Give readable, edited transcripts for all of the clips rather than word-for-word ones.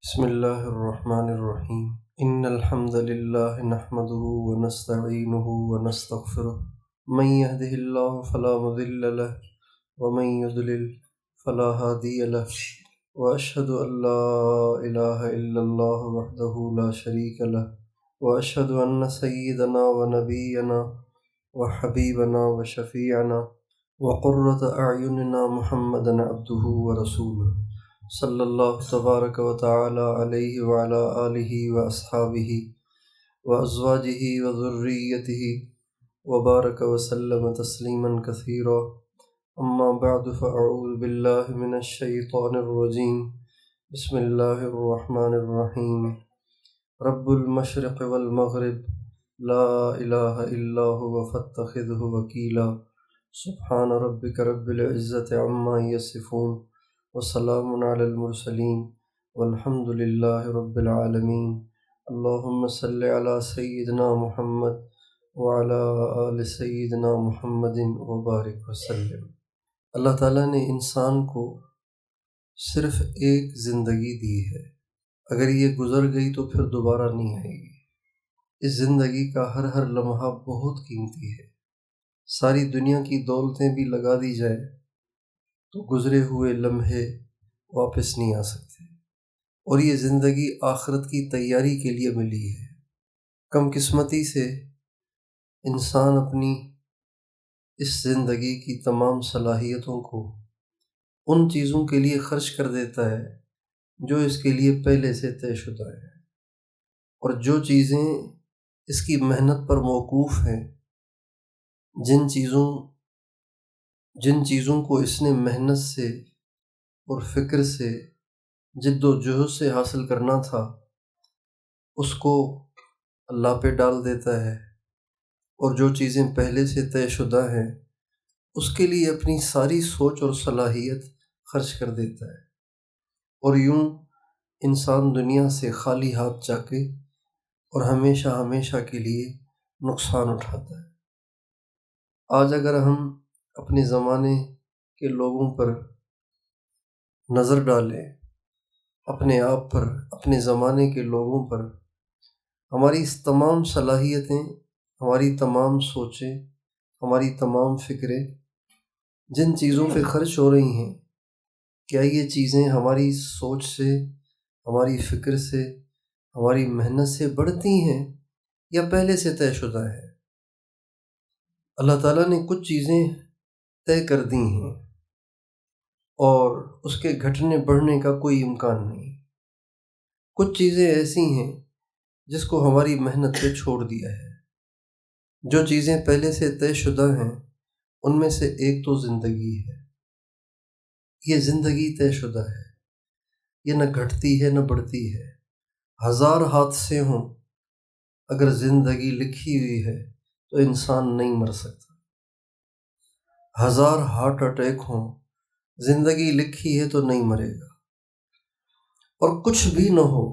بسم الله الرحمن الرحيم إن الحمد لله نحمده ونستعينه ونستغفره من يهده الله فلا مضل له ومن يضلل فلا هادي له وأشهد أن لا إله إلا الله وحده لا شريك له وأشهد أن سيدنا ونبينا وحبيبنا وشفيعنا وقرة أعيننا محمدا عبده ورسوله صلی اللہ تبارک و تعالی علیہ وعلی آلہ واصحابہ وازواجہ وذریتہ وبارک وسلم تسلیما کثیرا اما بعد فاعوذ باللہ من الشیطان الرجیم بسم اللہ الرحمن الرحیم رب المشرق والمغرب لا الہ الا هو فاتخذہ وکیلا سبحان ربک رب العزۃ عما یصفون وسلام علی المرسلین والحمد للہ رب العالمین اللہم صلی علی سیدنا محمد وعلی آل سیدنا محمد وبارک وسلم۔ اللہ تعالیٰ نے انسان کو صرف ایک زندگی دی ہے، اگر یہ گزر گئی تو پھر دوبارہ نہیں آئے گی۔ اس زندگی کا ہر لمحہ بہت قیمتی ہے۔ ساری دنیا کی دولتیں بھی لگا دی جائے تو گزرے ہوئے لمحے واپس نہیں آ سکتے، اور یہ زندگی آخرت کی تیاری کے لیے ملی ہے۔ کم قسمتی سے انسان اپنی اس زندگی کی تمام صلاحیتوں کو ان چیزوں کے لیے خرچ کر دیتا ہے جو اس کے لیے پہلے سے طے شدہ ہے، اور جو چیزیں اس کی محنت پر موقوف ہیں، جن چیزوں کو اس نے محنت سے اور فکر سے جد و جہد سے حاصل کرنا تھا، اس کو اللہ پہ ڈال دیتا ہے، اور جو چیزیں پہلے سے طے شدہ ہیں اس کے لیے اپنی ساری سوچ اور صلاحیت خرچ کر دیتا ہے، اور یوں انسان دنیا سے خالی ہاتھ جا کے اور ہمیشہ کے لیے نقصان اٹھاتا ہے۔ آج اگر ہم اپنے زمانے کے لوگوں پر نظر ڈالیں، اپنے آپ پر، اپنے زمانے کے لوگوں پر، ہماری تمام صلاحیتیں، ہماری تمام سوچیں، ہماری تمام فکریں جن چیزوں پہ خرچ ہو رہی ہیں، کیا یہ چیزیں ہماری سوچ سے، ہماری فکر سے، ہماری محنت سے بڑھتی ہیں یا پہلے سے طے شدہ ہے؟ اللہ تعالیٰ نے کچھ چیزیں طے کر دی ہیں اور اس کے گھٹنے بڑھنے کا کوئی امکان نہیں۔ کچھ چیزیں ایسی ہیں جس کو ہماری محنت پہ چھوڑ دیا ہے۔ جو چیزیں پہلے سے طے شدہ ہیں ان میں سے ایک تو زندگی ہے۔ یہ زندگی طے شدہ ہے، یہ نہ گھٹتی ہے نہ بڑھتی ہے۔ ہزار حادثے ہوں، اگر زندگی لکھی ہوئی ہے تو انسان نہیں مر سکتا۔ ہزار ہارٹ اٹیک ہوں، زندگی لکھی ہے تو نہیں مرے گا، اور کچھ بھی نہ ہو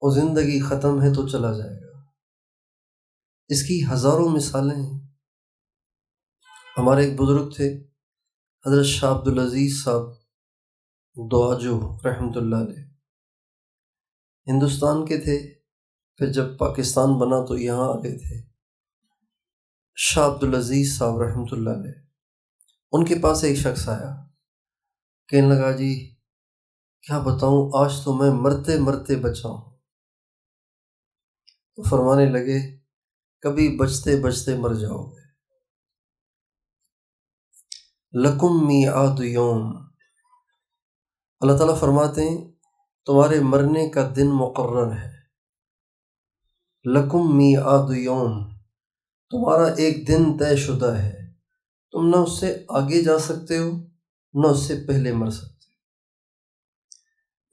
اور زندگی ختم ہے تو چلا جائے گا۔ اس کی ہزاروں مثالیں ہیں۔ ہمارے ایک بزرگ تھے حضرت شاہ عبدالعزیز صاحب دعاجو رحمۃ اللہ علیہ، ہندوستان کے تھے، پھر جب پاکستان بنا تو یہاں آ گئے تھے۔ شاہ عبدالعزیز صاحب رحمۃ اللہ علیہ، ان کے پاس ایک شخص آیا، کہنے لگا جی کیا بتاؤں، آج تو میں مرتے مرتے بچا ہوں۔ تو فرمانے لگے کبھی بچتے بچتے مر جاؤ گے۔ لکم میعاد یوم، اللہ تعالیٰ فرماتے ہیں تمہارے مرنے کا دن مقرر ہے۔ لکم میعاد یوم، تمہارا ایک دن طے شدہ ہے، تم نہ اس سے آگے جا سکتے ہو نہ اس سے پہلے مر سکتے ہو۔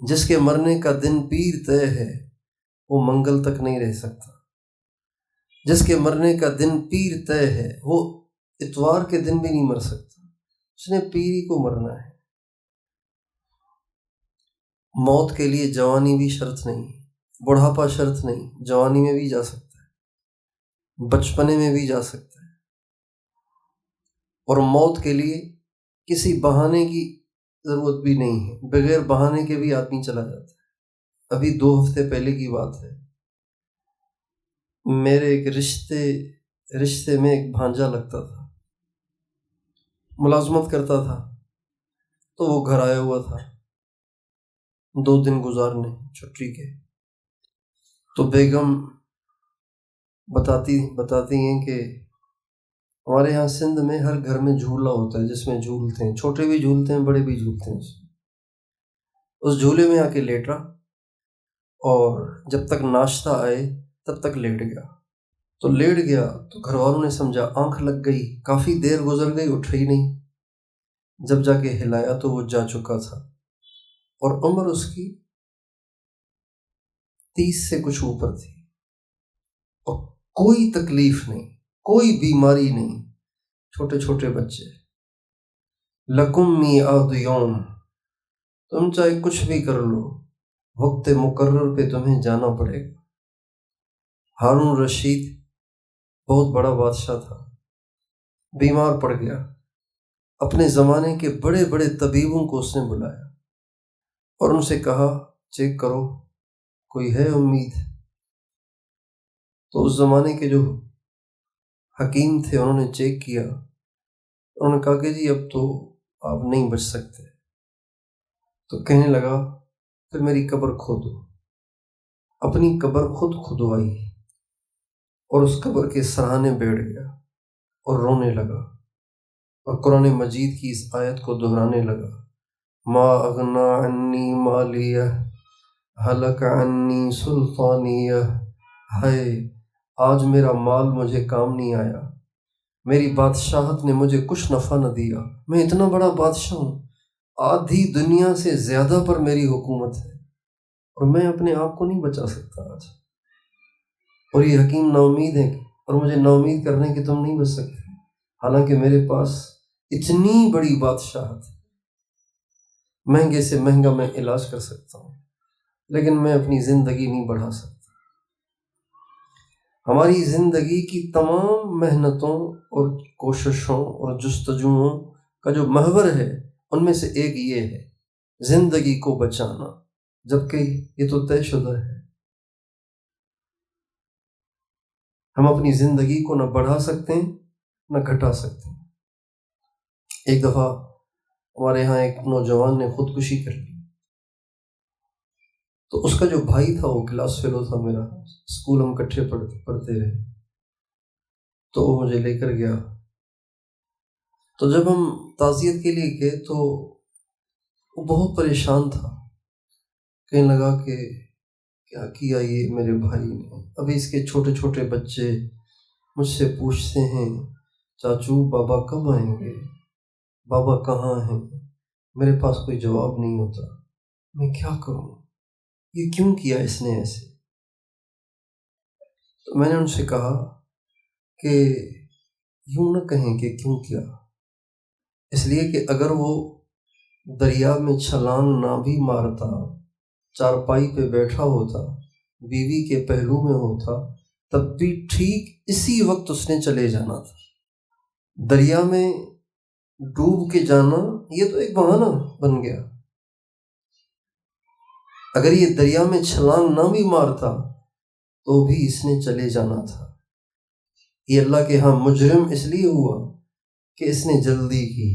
جس کے مرنے کا دن پیر طے ہے وہ منگل تک نہیں رہ سکتا۔ جس کے مرنے کا دن پیر طے ہے وہ اتوار کے دن بھی نہیں مر سکتا، اس نے پیری کو مرنا ہے۔ موت کے لیے جوانی بھی شرط نہیں، بڑھاپا شرط نہیں، جوانی میں بھی جا سکتا ہے، بچپنے میں بھی جا سکتا ہے، اور موت کے لیے کسی بہانے کی ضرورت بھی نہیں ہے، بغیر بہانے کے بھی آدمی چلا جاتا ہے۔ ابھی 2 ہفتے پہلے کی بات ہے، میرے ایک رشتے میں ایک بھانجا لگتا تھا، ملازمت کرتا تھا، تو وہ گھر آیا ہوا تھا 2 دن گزارنے چھٹی کے۔ تو بیگم بتاتی ہیں کہ ہمارے یہاں سندھ میں ہر گھر میں جھولا ہوتا ہے جس میں جھولتے ہیں، چھوٹے بھی جھولتے ہیں، بڑے بھی جھولتے ہیں۔ اس جھولے میں آ کے لیٹ رہا اور جب تک ناشتہ آئے تب تک لیٹ گیا۔ تو لیٹ گیا تو گھر والوں نے سمجھا آنکھ لگ گئی، کافی دیر گزر گئی، اٹھا ہی نہیں۔ جب جا کے ہلایا تو وہ جا چکا تھا، اور عمر اس کی 30 سے کچھ اوپر تھی، اور کوئی تکلیف نہیں، کوئی بیماری نہیں، چھوٹے چھوٹے بچے۔ لکم میعاد یوم، تم چاہے کچھ بھی کر لو، وقت مقرر پہ تمہیں جانا پڑے گا۔ ہارون رشید بہت بڑا بادشاہ تھا، بیمار پڑ گیا۔ اپنے زمانے کے بڑے بڑے طبیبوں کو اس نے بلایا اور ان سے کہا چیک کرو کوئی ہے امید۔ تو اس زمانے کے جو حکیم تھے انہوں نے چیک کیا، انہوں نے کہا کہ جی اب تو آپ نہیں بچ سکتے۔ تو کہنے لگا پھر میری قبر کھودو۔ اپنی قبر خود کھدوائی اور اس قبر کے سرانے بیٹھ گیا اور رونے لگا، اور قرآن مجید کی اس آیت کو دہرانے لگا، ما اغنا عنی مالیہ ہلک عنی سلطانیہ۔ ہائے آج میرا مال مجھے کام نہیں آیا، میری بادشاہت نے مجھے کچھ نفع نہ دیا، میں اتنا بڑا بادشاہ ہوں، آدھی دنیا سے زیادہ پر میری حکومت ہے، اور میں اپنے آپ کو نہیں بچا سکتا آج۔ اور یہ حکیم نا امید ہے اور مجھے نا امید کرنے کہ تم نہیں بچ سکتے، حالانکہ میرے پاس اتنی بڑی بادشاہت ہے، مہنگے سے مہنگا میں علاج کر سکتا ہوں، لیکن میں اپنی زندگی نہیں بڑھا سکتا۔ ہماری زندگی کی تمام محنتوں اور کوششوں اور جستجوؤں کا جو محور ہے ان میں سے ایک یہ ہے، زندگی کو بچانا، جبکہ یہ تو طے شدہ ہے۔ ہم اپنی زندگی کو نہ بڑھا سکتے ہیں نہ گھٹا سکتے ہیں۔ ایک دفعہ ہمارے ہاں ایک نوجوان نے خودکشی کر لی، تو اس کا جو بھائی تھا وہ کلاس فیلو تھا میرا، اسکول ہم کٹھے پڑھتے رہے، تو وہ مجھے لے کر گیا۔ تو جب ہم تعزیت کے لیے گئے تو وہ بہت پریشان تھا، کہنے لگا کہ کیا کیا یہ میرے بھائی نے، ابھی اس کے چھوٹے چھوٹے بچے مجھ سے پوچھتے ہیں چاچو بابا کب آئیں گے، بابا کہاں ہیں، میرے پاس کوئی جواب نہیں ہوتا، میں کیا کروں، یہ کیوں کیا اس نے ایسے۔ تو میں نے ان سے کہا کہ یوں نہ کہیں کہ کیوں کیا، اس لیے کہ اگر وہ دریا میں چھلانگ نہ بھی مارتا، چارپائی پہ بیٹھا ہوتا، بیوی کے پہلو میں ہوتا، تب بھی ٹھیک اسی وقت اس نے چلے جانا تھا۔ دریا میں ڈوب کے جانا یہ تو ایک بہانہ بن گیا، اگر یہ دریا میں چھلانگ نہ بھی مارتا تو بھی اس نے چلے جانا تھا۔ یہ اللہ کے ہاں مجرم اس لیے ہوا کہ اس نے جلدی کی،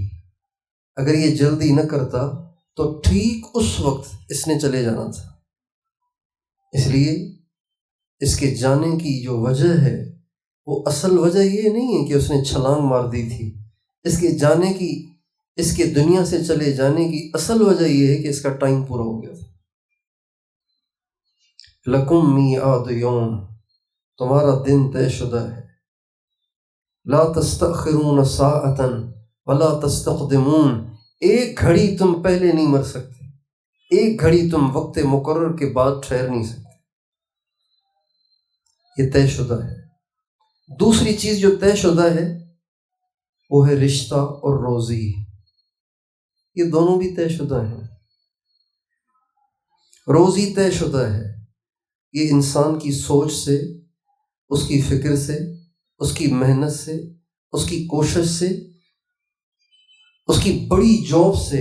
اگر یہ جلدی نہ کرتا تو ٹھیک اس وقت اس نے چلے جانا تھا۔ اس لیے اس کے جانے کی جو وجہ ہے وہ اصل وجہ یہ نہیں ہے کہ اس نے چھلانگ مار دی تھی، اس کے جانے کی، اس کے دنیا سے چلے جانے کی اصل وجہ یہ ہے کہ اس کا ٹائم پورا ہو گیا تھا۔ لکم میعاد یوم، تمہارا دن طے شدہ ہے، لا تستأخرون ساعۃ ولا تستقدمون، ایک گھڑی تم پہلے نہیں مر سکتے، ایک گھڑی تم وقت مقرر کے بعد ٹھہر نہیں سکتے، یہ طے شدہ ہے۔ دوسری چیز جو طے شدہ ہے وہ ہے رشتہ اور روزی، یہ دونوں بھی طے شدہ ہیں۔ روزی طے شدہ ہے، یہ انسان کی سوچ سے، اس کی فکر سے، اس کی محنت سے، اس کی کوشش سے، اس کی بڑی جاب سے،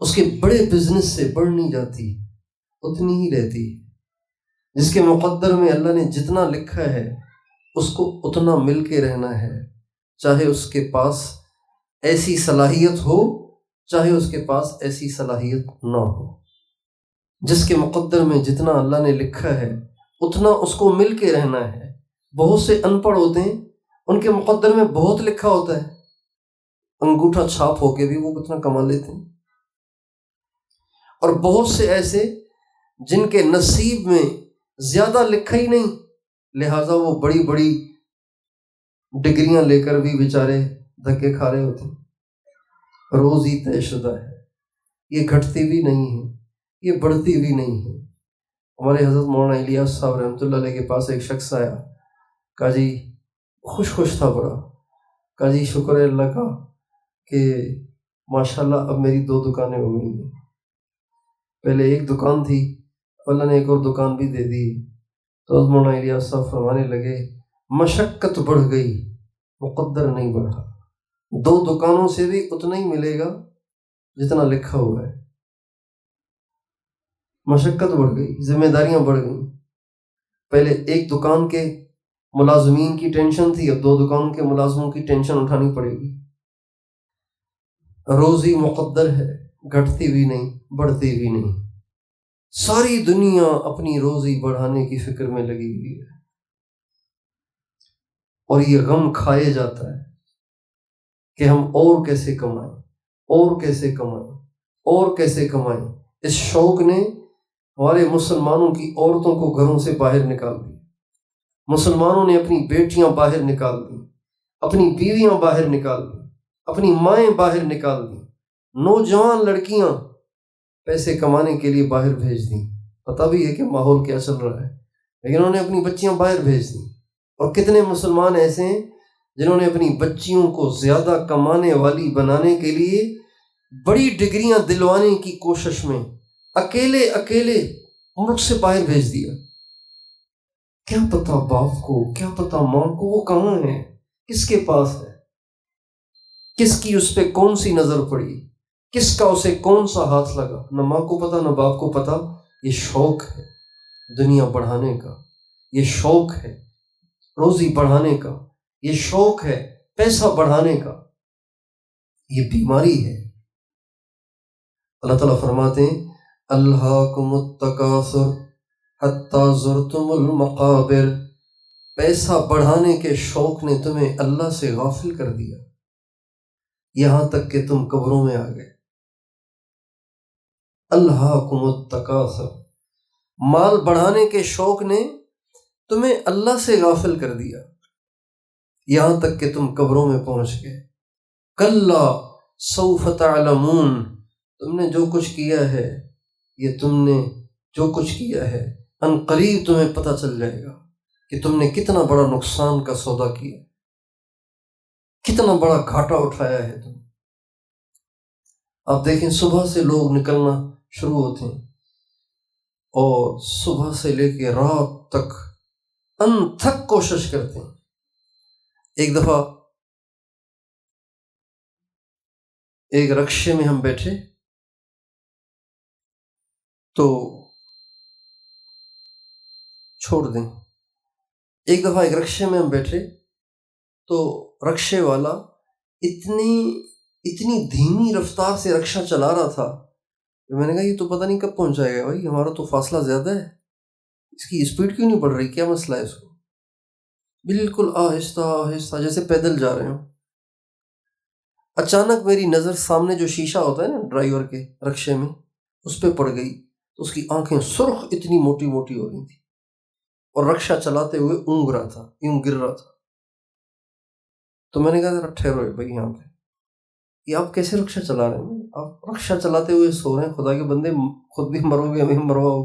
اس کے بڑے بزنس سے بڑھ نہیں جاتی، اتنی ہی رہتی ہے۔ جس کے مقدر میں اللہ نے جتنا لکھا ہے اس کو اتنا مل کے رہنا ہے، چاہے اس کے پاس ایسی صلاحیت ہو، چاہے اس کے پاس ایسی صلاحیت نہ ہو۔ جس کے مقدر میں جتنا اللہ نے لکھا ہے اتنا اس کو مل کے رہنا ہے۔ بہت سے ان پڑھ ہوتے ہیں، ان کے مقدر میں بہت لکھا ہوتا ہے، انگوٹھا چھاپ ہو کے بھی وہ کتنا کما لیتے ہیں۔ اور بہت سے ایسے جن کے نصیب میں زیادہ لکھا ہی نہیں، لہٰذا وہ بڑی بڑی ڈگریاں لے کر بھی بیچارے دھکے کھا رہے ہوتے ہیں۔ روزی طے شدہ ہے، یہ گھٹتی بھی نہیں ہے، یہ بڑھتی بھی نہیں ہے۔ ہمارے حضرت مولانا الیاس صاحب رحمۃ اللہ علیہ کے پاس ایک شخص آیا، کہا جی خوش تھا بڑا، کہا جی شکر ہے اللہ کا کہ ماشاءاللہ اب میری 2 دکانیں ہو گئی ہیں، پہلے ایک دکان تھی، اللہ نے ایک اور دکان بھی دے دی۔ تو حضرت مولانا الیاس صاحب فرمانے لگے مشقت بڑھ گئی، مقدر نہیں بڑھا، 2 دکانوں سے بھی اتنا ہی ملے گا جتنا لکھا ہوا ہے۔ مشقت بڑھ گئی، ذمہ داریاں بڑھ گئیں، پہلے ایک دکان کے ملازمین کی ٹینشن تھی، اب 2 دکانوں کے ملازموں کی ٹینشن اٹھانی پڑے گی۔ روزی مقدر ہے، گھٹتی بھی نہیں، بڑھتی بھی نہیں۔ ساری دنیا اپنی روزی بڑھانے کی فکر میں لگی ہوئی ہے، اور یہ غم کھائے جاتا ہے کہ ہم اور کیسے کمائیں، اور کیسے کمائیں، اور کیسے کمائیں۔ اس شوق نے ہمارے مسلمانوں کی عورتوں کو گھروں سے باہر نکال دی، مسلمانوں نے اپنی بیٹیاں باہر نکال دی، اپنی بیویاں باہر نکال دی، اپنی مائیں باہر نکال دی، نوجوان لڑکیاں پیسے کمانے کے لیے باہر بھیج دیں۔ پتہ بھی ہے کہ ماحول کیا چل رہا ہے، لیکن انہوں نے اپنی بچیاں باہر بھیج دیں۔ اور کتنے مسلمان ایسے ہیں جنہوں نے اپنی بچیوں کو زیادہ کمانے والی بنانے کے لیے بڑی ڈگریاں دلوانے کی کوشش میں اکیلے ملک سے باہر بھیج دیا۔ کیا پتا باپ کو، کیا پتا ماں کو وہ کہاں ہے، کس کے پاس ہے، کس کی اس پہ کون سی نظر پڑی، کس کا اسے کون سا ہاتھ لگا، نہ ماں کو پتا نہ باپ کو پتا۔ یہ شوق ہے دنیا بڑھانے کا، یہ شوق ہے روزی بڑھانے کا، یہ شوق ہے پیسہ بڑھانے کا، یہ بیماری ہے۔ اللہ تعالیٰ فرماتے ہیں الہاکم التکاثر حتی زرتم المقابر، پیسہ بڑھانے کے شوق نے تمہیں اللہ سے غافل کر دیا، یہاں تک کہ تم قبروں میں آ گئے۔ الہاکم التکاثر، مال بڑھانے کے شوق نے تمہیں اللہ سے غافل کر دیا، یہاں تک کہ تم قبروں میں پہنچ گئے۔ کلا سوف تعلمون، تم نے جو کچھ کیا ہے، یہ تم نے جو کچھ کیا ہے ان قریب تمہیں پتہ چل جائے گا کہ تم نے کتنا بڑا نقصان کا سودا کیا، کتنا بڑا گھاٹا اٹھایا ہے تم۔ آپ دیکھیں صبح سے لوگ نکلنا شروع ہوتے ہیں اور صبح سے لے کے رات تک انتھک کوشش کرتے ہیں۔ ایک دفعہ ایک رکشے میں ہم بیٹھے تو چھوڑ دیں، ایک دفعہ ایک رکشے میں ہم بیٹھے تو رکشے والا اتنی دھیمی رفتار سے رکشہ چلا رہا تھا کہ میں نے کہا یہ تو پتہ نہیں کب پہنچ جائے گا بھائی، ہمارا تو فاصلہ زیادہ ہے، اس کی اسپیڈ کیوں نہیں بڑھ رہی، کیا مسئلہ ہے اس کو؟ بالکل آہستہ آہستہ جیسے پیدل جا رہے ہوں۔ اچانک میری نظر سامنے جو شیشہ ہوتا ہے نا ڈرائیور کے رکشے میں، اس پہ پڑ گئی تو اس کی آنکھیں سرخ اتنی موٹی موٹی ہو رہی تھی اور رکشہ چلاتے ہوئے اونگ رہا تھا، یوں گر رہا تھا۔ تو میں نے کہا ذرا ٹھہرو بھائی، یہاں پہ یہ آپ کیسے رکشہ چلا رہے ہیں؟ آپ رکشہ چلاتے ہوئے سو رہے ہیں، خدا کے بندے خود بھی مرو گے، ہمیں مرواؤ۔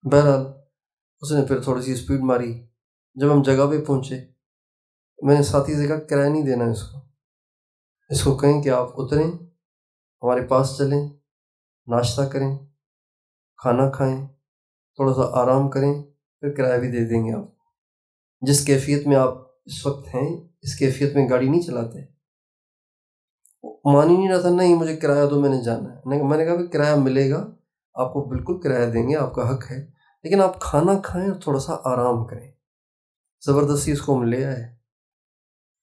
بہرحال اس نے پھر تھوڑی سی اسپیڈ ماری۔ جب ہم جگہ پہ پہنچے میں نے ساتھی سے کہا کرایہ نہیں دینا اس کو کہیں کہ آپ اتریں، ہمارے پاس چلیں، ناشتہ کریں، کھانا کھائیں، تھوڑا سا آرام کریں، پھر کرایہ بھی دے دیں گے۔ آپ جس کیفیت میں آپ اس وقت ہیں اس کیفیت میں گاڑی نہیں چلاتے۔ مان ہی نہیں رہا تھا، نہیں مجھے کرایہ دو، میں نے جانا ہے۔ میں نے کہا کرایہ ملے گا، آپ کو بالکل کرایہ دیں گے، آپ کا حق ہے، لیکن آپ کھانا کھائیں اور تھوڑا سا آرام کریں۔ زبردستی اس کو ہم لے آئے۔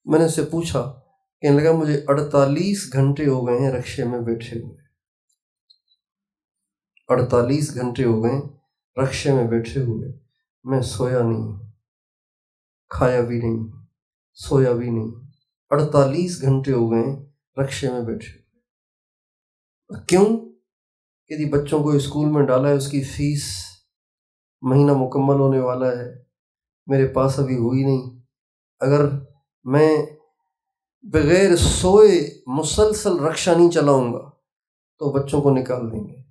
میں نے اس سے پوچھا، کہنے لگا مجھے 48 گھنٹے ہو گئے ہیں رکشے میں بیٹھے ہوئے، 48 گھنٹے ہو گئے رکشے میں بیٹھے ہوئے، میں سویا نہیں، کھایا بھی نہیں، سویا بھی نہیں، 48 گھنٹے ہو گئے رکشے میں بیٹھے ہوئے۔ کیوں؟ کہ جی بچوں کو اسکول میں ڈالا ہے، اس کی فیس مہینہ مکمل ہونے والا ہے، میرے پاس ابھی ہوئی نہیں، اگر میں بغیر سوئے مسلسل رکشہ نہیں چلاؤں گا تو بچوں کو نکال دیں گے۔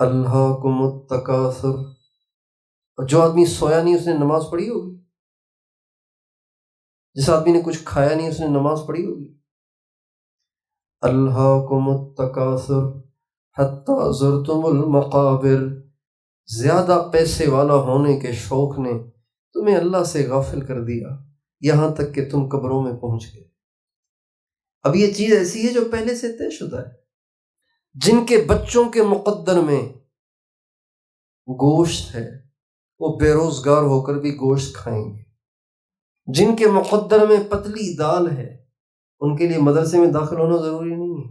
الہاکم التکاثر، اور جو آدمی سویا نہیں اس نے نماز پڑھی ہوگی، جس آدمی نے کچھ کھایا نہیں اس نے نماز پڑھی ہوگی۔ الہاکم التکاثر حتی زرتم المقابر، زیادہ پیسے والا ہونے کے شوق نے تمہیں اللہ سے غافل کر دیا، یہاں تک کہ تم قبروں میں پہنچ گئے۔ اب یہ چیز ایسی ہے جو پہلے سے طے شدہ ہے۔ جن کے بچوں کے مقدر میں گوشت ہے وہ بے روزگار ہو کر بھی گوشت کھائیں گے، جن کے مقدر میں پتلی دال ہے ان کے لیے مدرسے میں داخل ہونا ضروری نہیں ہے،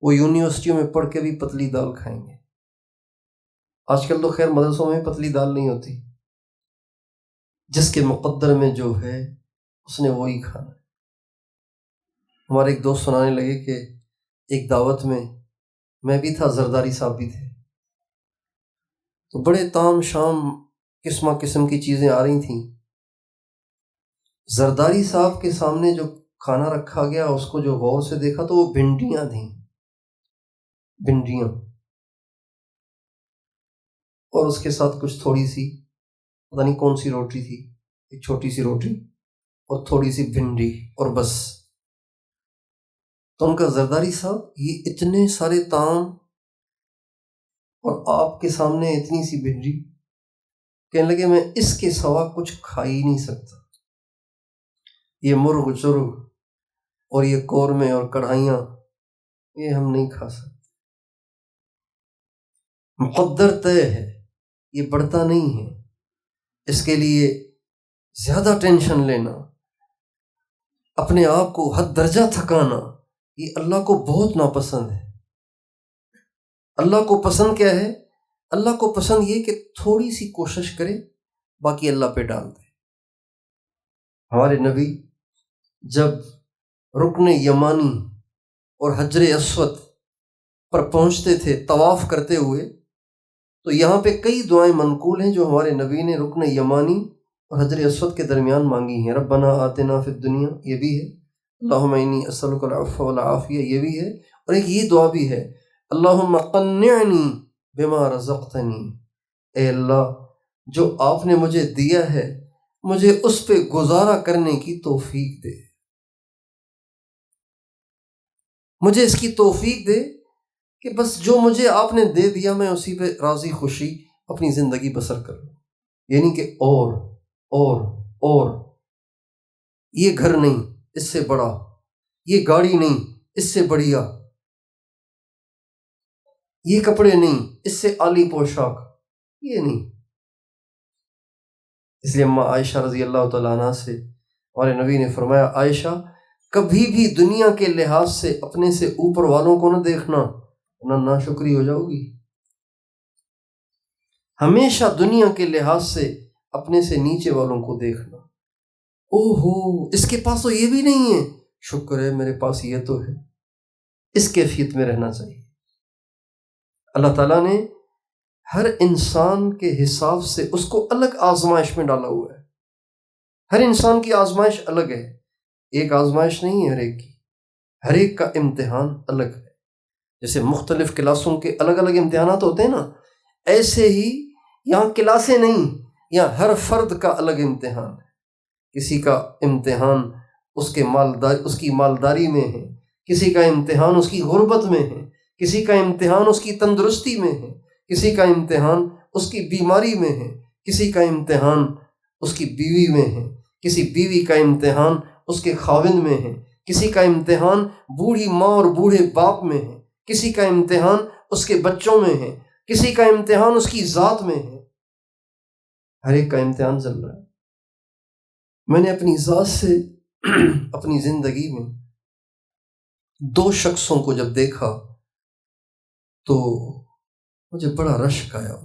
وہ یونیورسٹیوں میں پڑھ کے بھی پتلی دال کھائیں گے۔ آج کل تو خیر مدرسوں میں پتلی دال نہیں ہوتی، جس کے مقدر میں جو ہے اس نے وہی کھانا ہے۔ ہمارے ایک دوست سنانے لگے کہ ایک دعوت میں بھی تھا، زرداری صاحب بھی تھے، تو بڑے تام شام قسم قسم کی چیزیں آ رہی تھیں۔ زرداری صاحب کے سامنے جو کھانا رکھا گیا اس کو جو غور سے دیکھا تو وہ بھنڈیاں تھیں، بھنڈیاں، اور اس کے ساتھ کچھ تھوڑی سی پتہ نہیں کون سی روٹی تھی، ایک چھوٹی سی روٹی اور تھوڑی سی بھنڈی، اور بس۔ تو ان کا زرداری صاحب یہ اتنے سارے طعام اور آپ کے سامنے اتنی سی بھنڈی، کہنے لگے میں اس کے سوا کچھ کھا ہی نہیں سکتا، یہ مرغ چرغ اور یہ قورمے اور کڑھائیاں یہ ہم نہیں کھا سکتے۔ مقدر طے ہے، یہ بڑھتا نہیں ہے، اس کے لیے زیادہ ٹینشن لینا، اپنے آپ کو حد درجہ تھکانا، یہ اللہ کو بہت ناپسند ہے۔ اللہ کو پسند کیا ہے؟ اللہ کو پسند یہ کہ تھوڑی سی کوشش کرے، باقی اللہ پہ ڈال دے۔ ہمارے نبی جب رکن یمانی اور حجر اسود پر پہنچتے تھے طواف کرتے ہوئے، تو یہاں پہ کئی دعائیں منقول ہیں جو ہمارے نبی نے رکن یمانی اور حجر اسود کے درمیان مانگی ہیں۔ ربنا آتنا فی الدنیا، یہ بھی ہے، اللہم انی اسألک العفو والعافیہ، یہ بھی ہے، اور ایک یہ دعا بھی ہے، اللہم قنعنی بما رزقتنی، اے اللہ جو آپ نے مجھے دیا ہے مجھے اس پہ گزارا کرنے کی توفیق دے، مجھے اس کی توفیق دے کہ بس جو مجھے آپ نے دے دیا میں اسی پہ راضی خوشی اپنی زندگی بسر کروں، یعنی کہ اور یہ گھر نہیں اس سے بڑا، یہ گاڑی نہیں اس سے بڑھیا، یہ کپڑے نہیں اس سے اعلی پوشاک، یہ نہیں۔ اس لیے اماں عائشہ رضی اللہ تعالیٰ عنہ سے ہمارے نبی نے فرمایا، عائشہ کبھی بھی دنیا کے لحاظ سے اپنے سے اوپر والوں کو نہ دیکھنا، ورنہ ناشکری ہو جاؤ گی۔ ہمیشہ دنیا کے لحاظ سے اپنے سے نیچے والوں کو دیکھنا، اوہو اس کے پاس تو یہ بھی نہیں ہے، شکر ہے میرے پاس یہ تو ہے، اس کیفیت میں رہنا چاہیے۔ اللہ تعالیٰ نے ہر انسان کے حساب سے اس کو الگ آزمائش میں ڈالا ہوا ہے، ہر انسان کی آزمائش الگ ہے، ایک آزمائش نہیں ہے ہر ایک کی، ہر ایک کا امتحان الگ ہے۔ جیسے مختلف کلاسوں کے الگ الگ امتحانات ہوتے ہیں نا، ایسے ہی یہاں کلاسیں نہیں، یہاں ہر فرد کا الگ امتحان ہے۔ کسی کا امتحان اس کی مالداری میں ہے، کسی کا امتحان اس کی غربت میں ہے، کسی کا امتحان اس کی تندرستی میں ہے، کسی کا امتحان اس کی بیماری میں ہے، کسی کا امتحان اس کی بیوی میں ہے، کسی بیوی کا امتحان اس کے خاوند میں ہے، کسی کا امتحان بوڑھی ماں اور بوڑھے باپ میں ہے، کسی کا امتحان اس کے بچوں میں ہے، کسی کا امتحان اس کی ذات میں ہے، ہر ایک کا امتحان چل رہا ہے۔ میں نے اپنی ذات سے اپنی زندگی میں دو شخصوں کو جب دیکھا تو مجھے بڑا رشک آیا۔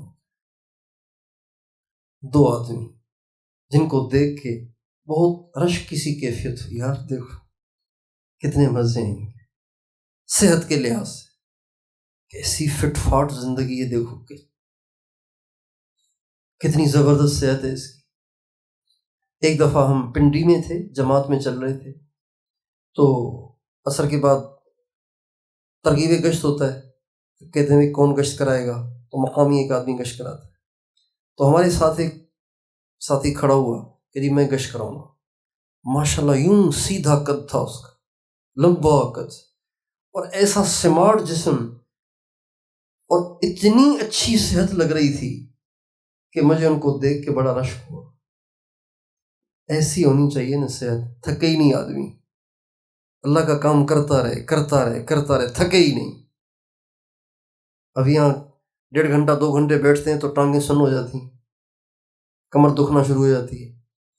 دو آدمی جن کو دیکھ کے بہت رشک کسی کیفیت ہوئی، یار دیکھو کتنے مزے ہیں، صحت کے لحاظ سے کیسی فٹ فاٹ زندگی ہے، دیکھو کہ کتنی زبردست صحت ہے اس کی۔ ایک دفعہ ہم پنڈی میں تھے، جماعت میں چل رہے تھے، تو عصر کے بعد ترغیب گشت ہوتا ہے، کہتے ہیں کون گشت کرائے گا، تو مقامی ایک آدمی گشت کراتا ہے، تو ہمارے ساتھ ایک ساتھی کھڑا ہوا کہ جی میں گشت کراؤں گا۔ ماشاءاللہ یوں سیدھا قد تھا اس کا، لمبا قد، اور ایسا سمارٹ جسم، اور اتنی اچھی صحت لگ رہی تھی کہ مجھے ان کو دیکھ کے بڑا رشک ہوا۔ ایسی ہونی چاہیے نا صحت، تھکے ہی نہیں آدمی، اللہ کا کام کرتا رہے کرتا رہے کرتا رہے، تھکے ہی نہیں۔ اب یہاں 1.5 گھنٹہ 2 گھنٹے بیٹھتے ہیں تو ٹانگیں سن ہو جاتی ہیں، کمر دکھنا شروع ہو جاتی ہے۔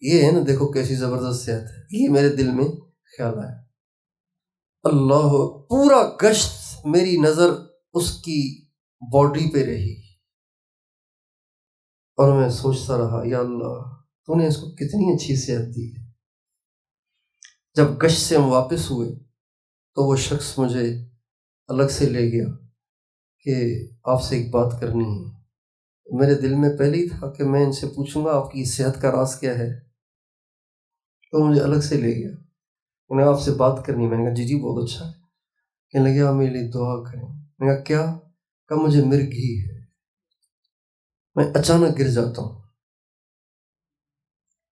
یہ ہے نا، دیکھو کیسی زبردست صحت ہے، یہ میرے دل میں خیال آیا۔ اللہ، پورا گشت میری نظر اس کی باڈی پہ رہی، اور میں سوچتا رہا یا اللہ تو نے اس کو کتنی اچھی صحت دی ہے۔ جب گشت سے ہم واپس ہوئے تو وہ شخص مجھے الگ سے لے گیا کہ آپ سے ایک بات کرنی ہے۔ میرے دل میں پہلے ہی تھا کہ میں ان سے پوچھوں گا آپ کی صحت کا راز کیا ہے، تو مجھے الگ سے لے گیا، انہیں آپ سے بات کرنی۔ میں نے کہا جی جی بہت اچھا ہے۔ کہنے لگے آپ میرے لیے دعا کریں۔ میں نے کہا کیا؟ کہا مجھے مرگی ہے، میں اچانک گر جاتا ہوں۔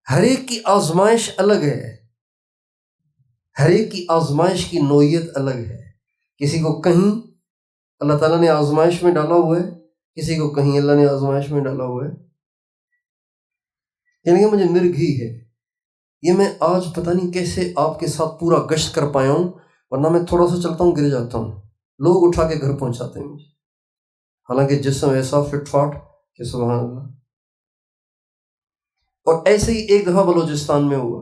ہر ایک کی آزمائش الگ ہے، ہر ایک کی آزمائش کی نوعیت الگ ہے۔ کسی کو کہیں اللہ تعالیٰ نے آزمائش میں ڈالا ہوا ہے، کسی کو کہیں اللہ نے آزمائش میں ڈالا ہوا ہے۔ یعنی کہ مجھے مرگی ہے، یہ میں آج پتہ نہیں کیسے آپ کے ساتھ پورا گشت کر پایا ہوں، ورنہ میں تھوڑا سا چلتا ہوں گر جاتا ہوں، لوگ اٹھا کے گھر پہنچاتے ہیں مجھے، حالانکہ جسم ایسا فٹ فاٹ کہ سبحان اللہ۔ اور ایسے ہی ایک دفعہ بلوچستان میں ہوا،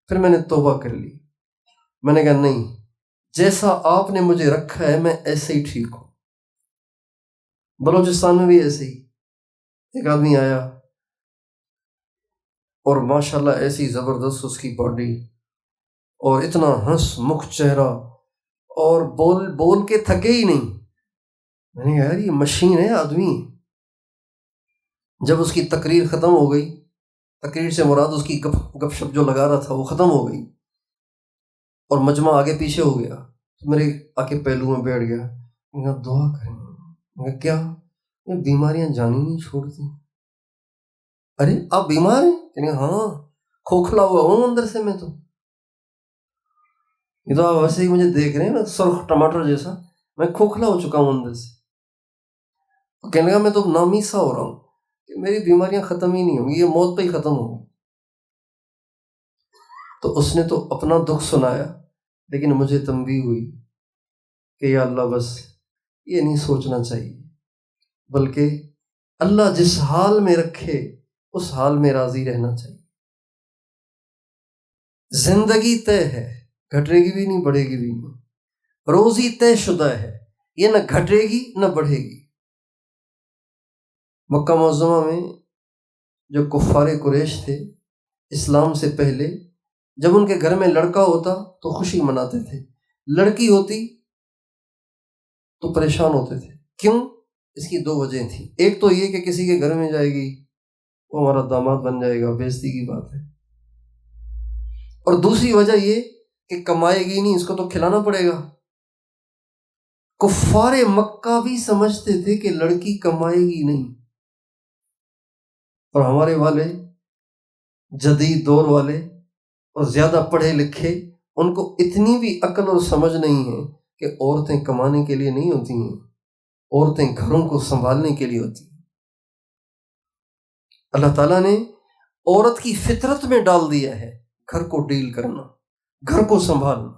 پھر میں نے توبہ کر لی، میں نے کہا نہیں، جیسا آپ نے مجھے رکھا ہے میں ایسے ہی ٹھیک ہوں۔ بلوچستان میں بھی ایسے ہی ایک آدمی آیا، اور ماشاءاللہ ایسی زبردست اس کی باڈی، اور اتنا ہنس مکھ چہرہ، اور بول بول کے تھکے ہی نہیں۔ میں نے کہا یار یہ مشین ہے آدمی۔ جب اس کی تقریر ختم ہو گئی، تقریر سے مراد اس کی گپ شپ جو لگا رہا تھا وہ ختم ہو گئی، اور مجمع آگے پیچھے ہو گیا، تو میرے آ کے پہلو میں بیٹھ گیا۔ میں نے کہا دعا کریں۔ میں کہا کیا؟ یہ بیماریاں جانی نہیں چھوڑتی۔ ارے آپ بیمار ہیں؟ کہنے ہاں، کھوکھلا ہوا ہوں اندر سے میں تو۔ یہ تو آپ ویسے ہی مجھے دیکھ رہے ہیں نا، سرخ ٹماٹر جیسا، میں کھوکھلا ہو چکا ہوں اندر سے۔ کہنے لگا میں تو نامی سا ہو رہا ہوں کہ میری بیماریاں ختم ہی نہیں ہوں گی، یہ موت پہ ہی ختم ہوگی۔ تو اس نے تو اپنا دکھ سنایا، لیکن مجھے تنبیہ ہوئی کہ یا اللہ بس یہ نہیں سوچنا چاہیے، بلکہ اللہ جس حال میں رکھے اس حال میں راضی رہنا چاہیے۔ زندگی طے ہے، گھٹے گی بھی نہیں بڑھے گی بھی نہیں، روزی طے شدہ ہے، یہ نہ گھٹے گی نہ بڑھے گی۔ مکہ معظمہ میں جو کفار قریش تھے اسلام سے پہلے، جب ان کے گھر میں لڑکا ہوتا تو خوشی مناتے تھے، لڑکی ہوتی تو پریشان ہوتے تھے۔ کیوں؟ اس کی 2 وجہ تھیں۔ ایک تو یہ کہ کسی کے گھر میں جائے گی وہ ہمارا داماد بن جائے گا، بےعزتی کی بات ہے، اور دوسری وجہ یہ کہ کمائے گی نہیں، اس کو تو کھلانا پڑے گا۔ کفار مکہ بھی سمجھتے تھے کہ لڑکی کمائے گی نہیں، اور ہمارے والے جدید دور والے اور زیادہ پڑھے لکھے، ان کو اتنی بھی عقل اور سمجھ نہیں ہے کہ عورتیں کمانے کے لیے نہیں ہوتی ہیں، عورتیں گھروں کو سنبھالنے کے لیے ہوتی ہیں۔ اللہ تعالیٰ نے عورت کی فطرت میں ڈال دیا ہے گھر کو ڈیل کرنا، گھر کو سنبھالنا۔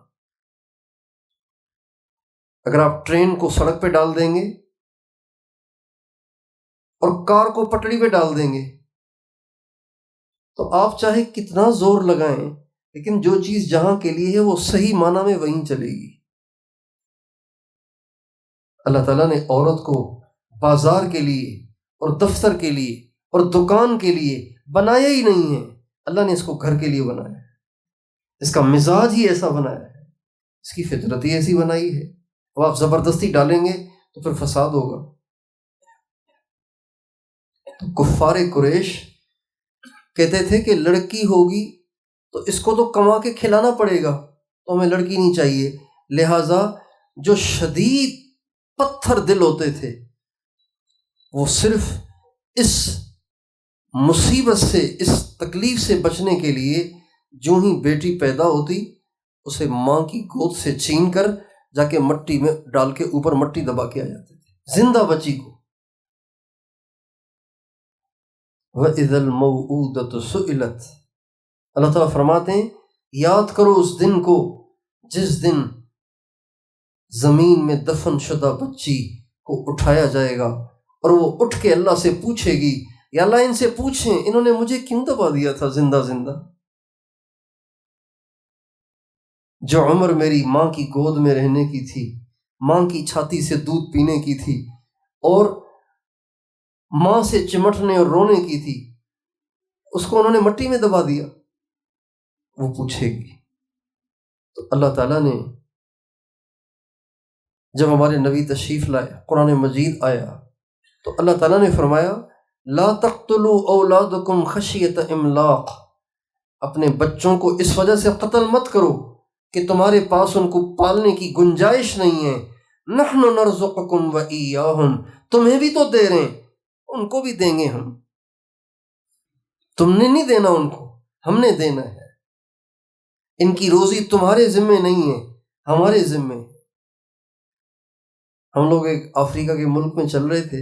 اگر آپ ٹرین کو سڑک پہ ڈال دیں گے اور کار کو پٹڑی پہ ڈال دیں گے تو آپ چاہے کتنا زور لگائیں، لیکن جو چیز جہاں کے لیے ہے وہ صحیح معنی میں وہیں چلے گی۔ اللہ تعالیٰ نے عورت کو بازار کے لیے اور دفتر کے لیے اور دکان کے لیے بنایا ہی نہیں ہے، اللہ نے اس کو گھر کے لیے بنایا ہے، اس کا مزاج ہی ایسا بنایا ہے، اس کی فطرت ہی ایسی بنائی ہے۔ اب آپ زبردستی ڈالیں گے تو پھر فساد ہوگا۔ تو کفار قریش کہتے تھے کہ لڑکی ہوگی تو اس کو تو کما کے کھلانا پڑے گا، تو ہمیں لڑکی نہیں چاہیے، لہٰذا جو شدید پتھر دل ہوتے تھے وہ صرف اس مصیبت سے، اس تکلیف سے بچنے کے لیے جو ہی بیٹی پیدا ہوتی اسے ماں کی گود سے چھین کر جا کے مٹی میں ڈال کے اوپر مٹی دبا کے آ جاتے تھے زندہ بچی کو۔ وَإِذَا الْمَوْءُودَةُ سُئِلَتْ، اللہ تعالیٰ فرماتے ہیں یاد کرو اس دن کو جس دن زمین میں دفن شدہ بچی کو اٹھایا جائے گا اور وہ اٹھ کے اللہ سے پوچھے گی، یا اللہ ان سے پوچھیں انہوں نے مجھے کیوں دبا دیا تھا زندہ زندہ، جو عمر میری ماں کی گود میں رہنے کی تھی، ماں کی چھاتی سے دودھ پینے کی تھی اور ماں سے چمٹنے اور رونے کی تھی، اس کو انہوں نے مٹی میں دبا دیا، وہ پوچھے گی۔ تو اللہ تعالیٰ نے جب ہمارے نبی تشریف لائے، قرآن مجید آیا تو اللہ تعالیٰ نے فرمایا لا تقتلوا اولادکم خشیۃ املاق، اپنے بچوں کو اس وجہ سے قتل مت کرو کہ تمہارے پاس ان کو پالنے کی گنجائش نہیں ہے، نحن نرزقکم وایاہم، تمہیں بھی تو دے رہے ہیں ان کو بھی دیں گے ہم، تم نے نہیں دینا ان کو، ہم نے دینا ہے، ان کی روزی تمہارے ذمے نہیں ہے ہمارے ذمے ہے۔ ہم لوگ ایک افریقہ کے ملک میں چل رہے تھے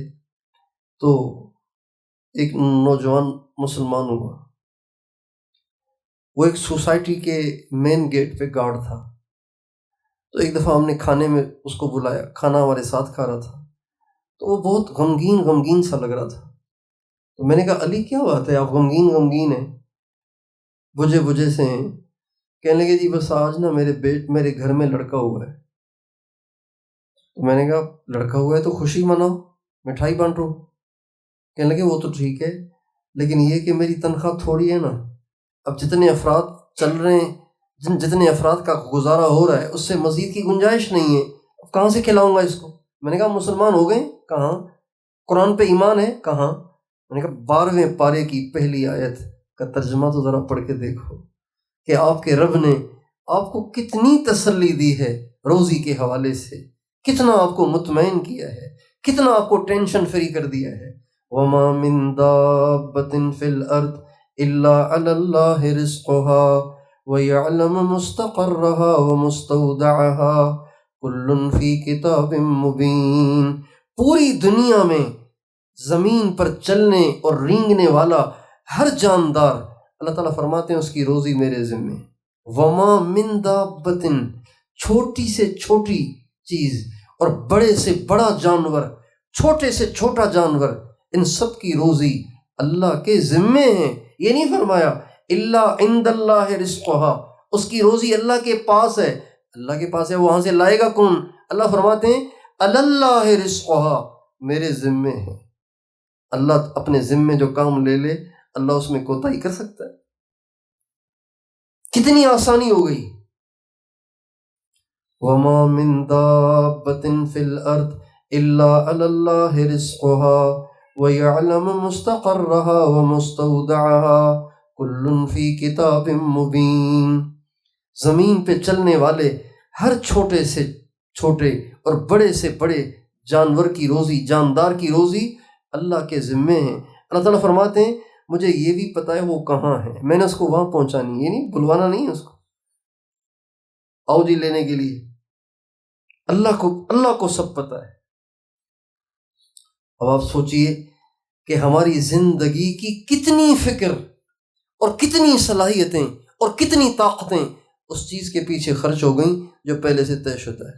تو ایک نوجوان مسلمان ہوا، وہ ایک سوسائٹی کے مین گیٹ پہ گارڈ تھا، تو ایک دفعہ ہم نے کھانے میں اس کو بلایا، کھانا ہمارے ساتھ کھا رہا تھا، تو وہ بہت غمگین سا لگ رہا تھا، تو میں نے کہا علی کیا بات ہے آپ غمگین ہیں، بجھے سے ہیں؟ کہنے لگے جی بس آج نا میرے گھر میں لڑکا ہوا ہے۔ تو میں نے کہا لڑکا ہوا ہے تو خوشی مناؤ، مٹھائی بانٹو۔ کہنے لگے وہ تو ٹھیک ہے لیکن یہ کہ میری تنخواہ تھوڑی ہے نا، اب جتنے افراد چل رہے ہیں، جتنے افراد کا گزارا ہو رہا ہے اس سے مزید کی گنجائش نہیں ہے، اب کہاں سے کھلاؤں گا اس کو؟ میں نے کہا مسلمان ہو گئے؟ کہاں؟ قرآن پہ ایمان ہے؟ کہاں؟ میں نے کہا 12ویں پارے کی پہلی آیت کا ترجمہ تو ذرا پڑھ کے دیکھو کہ آپ کے رب نے آپ کو کتنی تسلی دی ہے روزی کے حوالے سے، کتنا آپ کو مطمئن کیا ہے، کتنا آپ کو ٹینشن فری کر دیا ہے۔ وَمَا مِن دَابَّةٍ فِي الْأَرْضِ إِلَّا عَلَى اللَّهِ رِزْقُهَا وَيَعْلَمُ مُسْتَقَرَّهَا وَمُسْتَوْدَعَهَا كُلٌّ فِي كِتَابٍ مُبِينٍ، پوری دنیا میں زمین پر چلنے اور رینگنے والا ہر جاندار اللہ تعالیٰ فرماتے ہیں اس کی روزی میرے ذمے۔ وَمَا مِن دَابَّةٍ، چھوٹی سے چھوٹی چیز اور بڑے سے بڑا جانور، چھوٹے سے چھوٹا جانور، ان سب کی روزی اللہ کے ذمے ہے۔ یہ نہیں فرمایا الا عند اللہ رزقها، اس کی روزی اللہ کے پاس ہے، اللہ کے پاس ہے، وہاں سے لائے گا کون؟ اللہ فرماتے ہیں اللہ رزقها، میرے ذمے ہے۔ اللہ اپنے ذمے جو کام لے لے اللہ اس میں کوتاہی کر سکتا ہے؟ کتنی آسانی ہو گئی۔ وَمَا مِن دَابَّةٍ فِي الْأَرْضِ إِلَّا عَلَى اللَّهِ رِزْقُهَا وَيَعْلَمُ مُسْتَقَرَّهَا وَمُسْتَوْدَعَهَا كُلٌّ فِي كِتَابٍ مُبِينٍ، زمین پہ چلنے والے ہر چھوٹے سے چھوٹے اور بڑے سے بڑے جانور کی روزی، جاندار کی روزی اللہ کے ذمے ہیں۔ اللہ تعالیٰ فرماتے ہیں مجھے یہ بھی پتہ ہے وہ کہاں ہے، میں نے اس کو وہاں پہنچانی، یہ نہیں بلوانا نہیں ہے اس کو آؤ جی لینے کے لیے، اللہ کو سب پتہ ہے۔ اب آپ سوچئے کہ ہماری زندگی کی کتنی فکر اور کتنی صلاحیتیں اور کتنی طاقتیں اس چیز کے پیچھے خرچ ہو گئیں جو پہلے سے طے شدہ ہے۔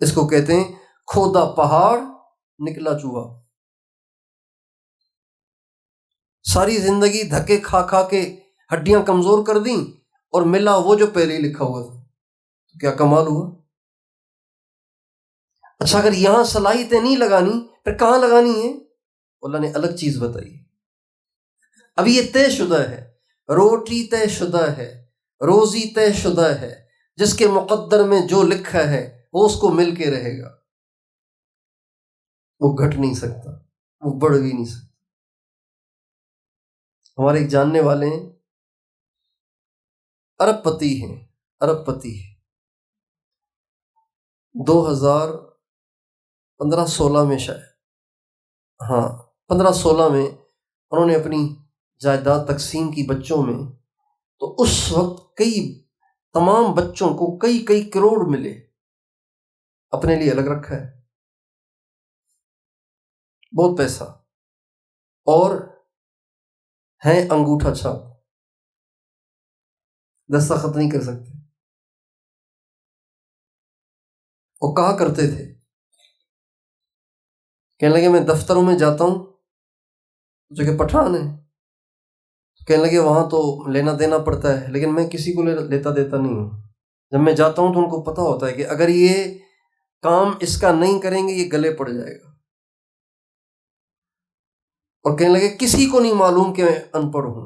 اس کو کہتے ہیں کھودا پہاڑ نکلا چوہا۔ ساری زندگی دھکے کھا کھا کے ہڈیاں کمزور کر دیں اور ملا وہ جو پہلے ہی لکھا ہوا تھا، تو کیا کمال ہوا؟ اچھا اگر یہاں صلاحیتیں نہیں لگانی پھر کہاں لگانی ہے؟ اللہ نے الگ چیز بتائی۔ اب یہ طے شدہ ہے، روٹی طے شدہ ہے، روزی طے شدہ ہے، جس کے مقدر میں جو لکھا ہے وہ اس کو مل کے رہے گا، وہ گھٹ نہیں سکتا، وہ بڑھ بھی نہیں سکتا۔ ہمارے ایک جاننے والے ہیں، ارب پتی ہیں، ارب پتی، 2015-16 میں شاید، ہاں 15-16 میں انہوں نے اپنی جائیداد تقسیم کی بچوں میں، تو اس وقت تمام بچوں کو کئی کروڑ ملے، اپنے لیے الگ رکھا ہے، بہت پیسہ، اور ہیں انگوٹھا چھاپ، دستخط نہیں کر سکتے۔ وہ کہا کرتے تھے، کہنے لگے میں دفتروں میں جاتا ہوں جو کہ پٹھان ہے، کہنے لگے وہاں تو لینا دینا پڑتا ہے، لیکن میں کسی کو لیتا دیتا نہیں ہوں۔ جب میں جاتا ہوں تو ان کو پتہ ہوتا ہے کہ اگر یہ کام اس کا نہیں کریں گے یہ گلے پڑ جائے گا، اور کہنے لگے کسی کو نہیں معلوم کہ میں ان پڑھ ہوں۔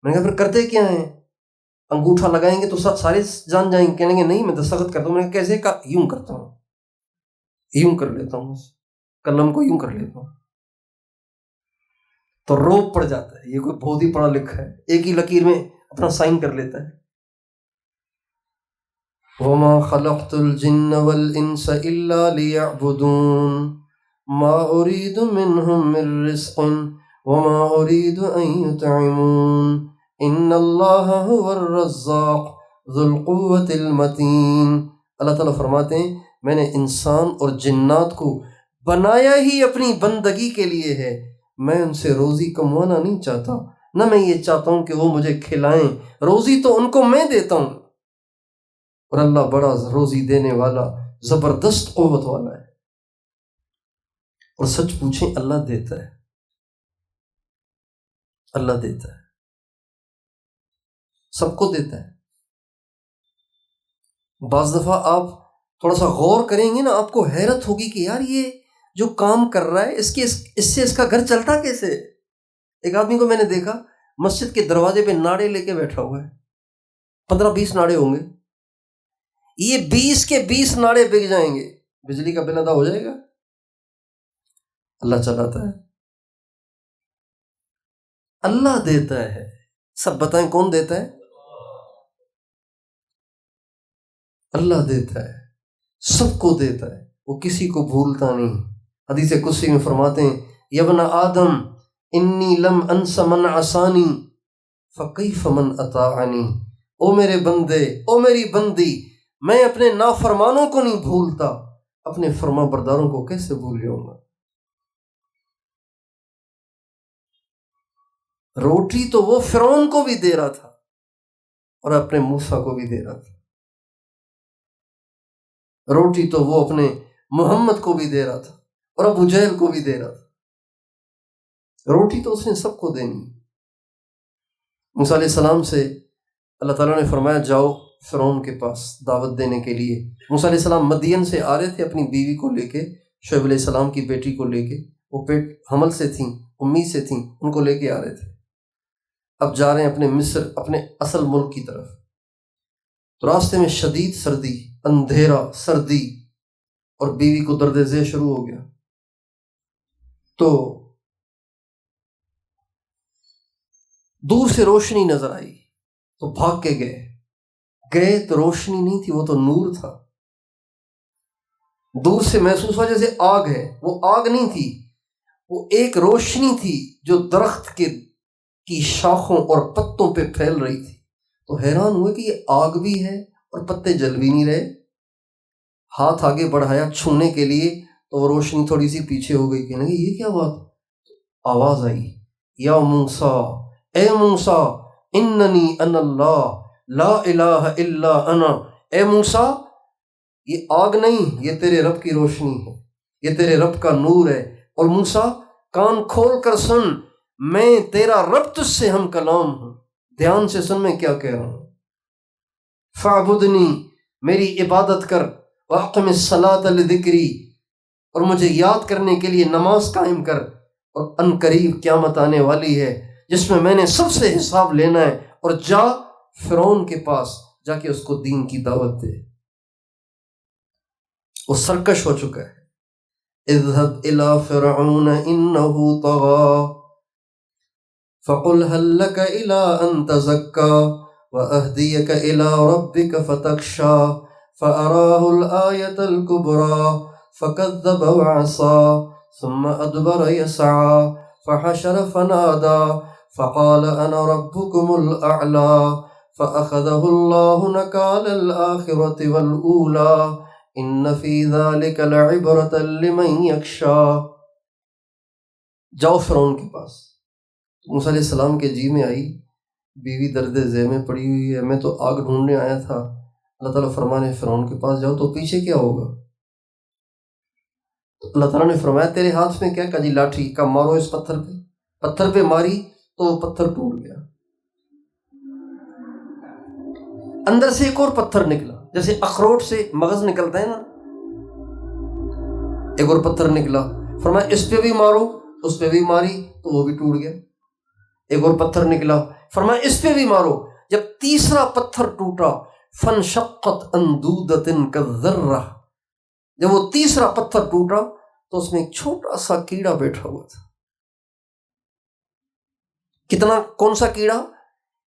میں نے کہا پھر کرتے کیا ہیں؟ انگوٹھا لگائیں گے تو سارے جان جائیں گے۔ کہنے لگے نہیں میں دستخط کرتا ہوں۔ میں نے کہا کیسے؟ یوں کرتا ہوں، یوں کر لیتا ہوں، قلم کو یوں کر لیتا ہوں، تو روب پڑ جاتا ہے، یہ کوئی بہت ہی پڑھا لکھا ہے، ایک ہی لکیر میں اپنا سائن کر لیتا ہے۔ وَمَا خَلَقْتُ الْجِنَّ وَالْإِنسَ إِلَّا لِيَعْبُدُونَ مَا أُرِيدُ مِنْهُمْ مِنْ رِزْقٍ وَمَا أُرِيدُ أَنْ يُطْعِمُونَ إِنَّ اللَّهَ هُوَ الرَّزَّاقُ ذُو الْقُوَّةِ الْمَتِينُ۔ اللہ تعالیٰ فرماتے ہیں میں نے انسان اور جنات کو بنایا ہی اپنی بندگی کے لیے ہے، میں ان سے روزی کموانا نہیں چاہتا، نہ میں یہ چاہتا ہوں کہ وہ مجھے کھلائیں، روزی تو ان کو میں دیتا ہوں، اور اللہ بڑا روزی دینے والا، زبردست قوت والا ہے۔ اور سچ پوچھیں اللہ دیتا ہے، اللہ دیتا ہے، سب کو دیتا ہے۔ بعض دفعہ آپ تھوڑا سا غور کریں گے نا، آپ کو حیرت ہوگی کہ یار یہ جو کام کر رہا ہے اس سے اس کا گھر چلتا کیسے؟ ایک آدمی کو میں نے دیکھا مسجد کے دروازے پہ ناڑے لے کے بیٹھا ہوا ہے، 15-20 ناڑے ہوں گے، یہ 20 کے 20 ناڑے بک جائیں گے، بجلی کا بل ادا ہو جائے گا۔ اللہ چلاتا ہے، اللہ دیتا ہے، سب بتائیں کون دیتا ہے؟ اللہ دیتا ہے، سب کو دیتا ہے، وہ کسی کو بھولتا نہیں۔ حدیث قدسی میں فرماتے ہیں یا ابن آدم انی لم انس من عصانی فکیف من اطاعنی، او میرے بندے، او میری بندی، میں اپنے نافرمانوں کو نہیں بھولتا، اپنے فرما برداروں کو کیسے بھول جاؤں گا؟ روٹی تو وہ فرعون کو بھی دے رہا تھا اور اپنے موسیٰ کو بھی دے رہا تھا، روٹی تو وہ اپنے محمد کو بھی دے رہا تھا اور ابو جہل کو بھی دے رہا تھا، روٹی تو اس نے سب کو دینی۔ موسیٰ علیہ السلام سے اللہ تعالیٰ نے فرمایا جاؤ فرعون کے پاس دعوت دینے کے لیے۔ موسیٰ علیہ السلام مدین سے آ رہے تھے اپنی بیوی کو لے کے، شعیب علیہ السلام کی بیٹی کو لے کے، وہ پیٹ حمل سے تھیں، امی سے تھیں، ان کو لے کے آ رہے تھے، اب جا رہے ہیں اپنے مصر، اپنے اصل ملک کی طرف۔ تو راستے میں شدید سردی، اندھیرا، سردی، اور بیوی کو درد ذیل شروع ہو گیا، تو دور سے روشنی نظر آئی تو بھاگ کے گئے تو روشنی نہیں تھی، وہ تو نور تھا۔ دور سے محسوس ہوا جیسے آگ ہے، وہ آگ نہیں تھی، وہ ایک روشنی تھی جو درخت کی شاخوں اور پتوں پہ پھیل رہی تھی۔ تو حیران ہوئے کہ یہ آگ بھی ہے اور پتے جل بھی نہیں رہے۔ ہاتھ آگے بڑھایا چھونے کے لیے تو وہ روشنی تھوڑی سی پیچھے ہو گئی، کہنے لگے یہ کیا بات؟ آواز آئی یا موسیٰ، اے موسیٰ اننی انا اللہ لا الہ الا انا، اے موسیٰ یہ آگ نہیں، یہ تیرے رب کی روشنی ہے، یہ تیرے رب کا نور ہے۔ اور موسیٰ کان کھول کر سن، میں تیرا رب تجھ سے ہم کلام ہوں، دھیان سے سن میں کیا کہہ رہا ہوں۔ فاعبدنی، میری عبادت کر، واقم الصلاۃ لذکری، اور مجھے یاد کرنے کے لیے نماز قائم کر، اور ان قریب قیامت آنے والی ہے جس میں نے سب سے حساب لینا ہے۔ اور جا فرعون کے پاس جا کے اس کو دین کی دعوت دے، وہ سرکش ہو چکا ہے۔ اذهب الى فرعون انه طغى فقل هل لك الى ان تزكى واهديك الى ربك فتخشى فاراه الايه الكبرى فكذب وعصى ثم ادبر يسعى فحشر فنادى فقال انا ربكم الاعلى فاخذه الله نكال الاخره والاولى ان فی ذلک لعبرۃ لمن یخشی۔ جاؤ فرعون کے پاس۔ موسیٰ علیہ السلام کے جی میں آئی، بیوی درد ذہ میں پڑی ہوئی ہے، میں تو آگ ڈھونڈنے آیا تھا۔ اللہ تعالیٰ فرمانے فرعون کے پاس جاؤ تو پیچھے کیا ہوگا؟ تو اللہ تعالیٰ نے فرمایا تیرے ہاتھ میں کیا؟ کہا جی لاٹھی۔ کا مارو اس پتھر پہ۔ پتھر پہ ماری تو وہ پتھر ٹوٹ گیا۔ اندر سے ایک اور پتھر نکلا، جیسے اخروٹ سے مغز نکلتا ہے نا، ایک اور پتھر نکلا۔ فرمایا اس پہ بھی مارو، اس پہ بھی ماری تو وہ بھی ٹوٹ گیا۔ ایک اور پتھر نکلا، فرمایا اس پہ بھی مارو۔ جب تیسرا پتھر ٹوٹا، فانشقت اندودۃ کالذرہ، جب وہ تیسرا پتھر ٹوٹا تو اس میں ایک چھوٹا سا کیڑا بیٹھا ہوا تھا۔ کتنا؟ کون سا کیڑا؟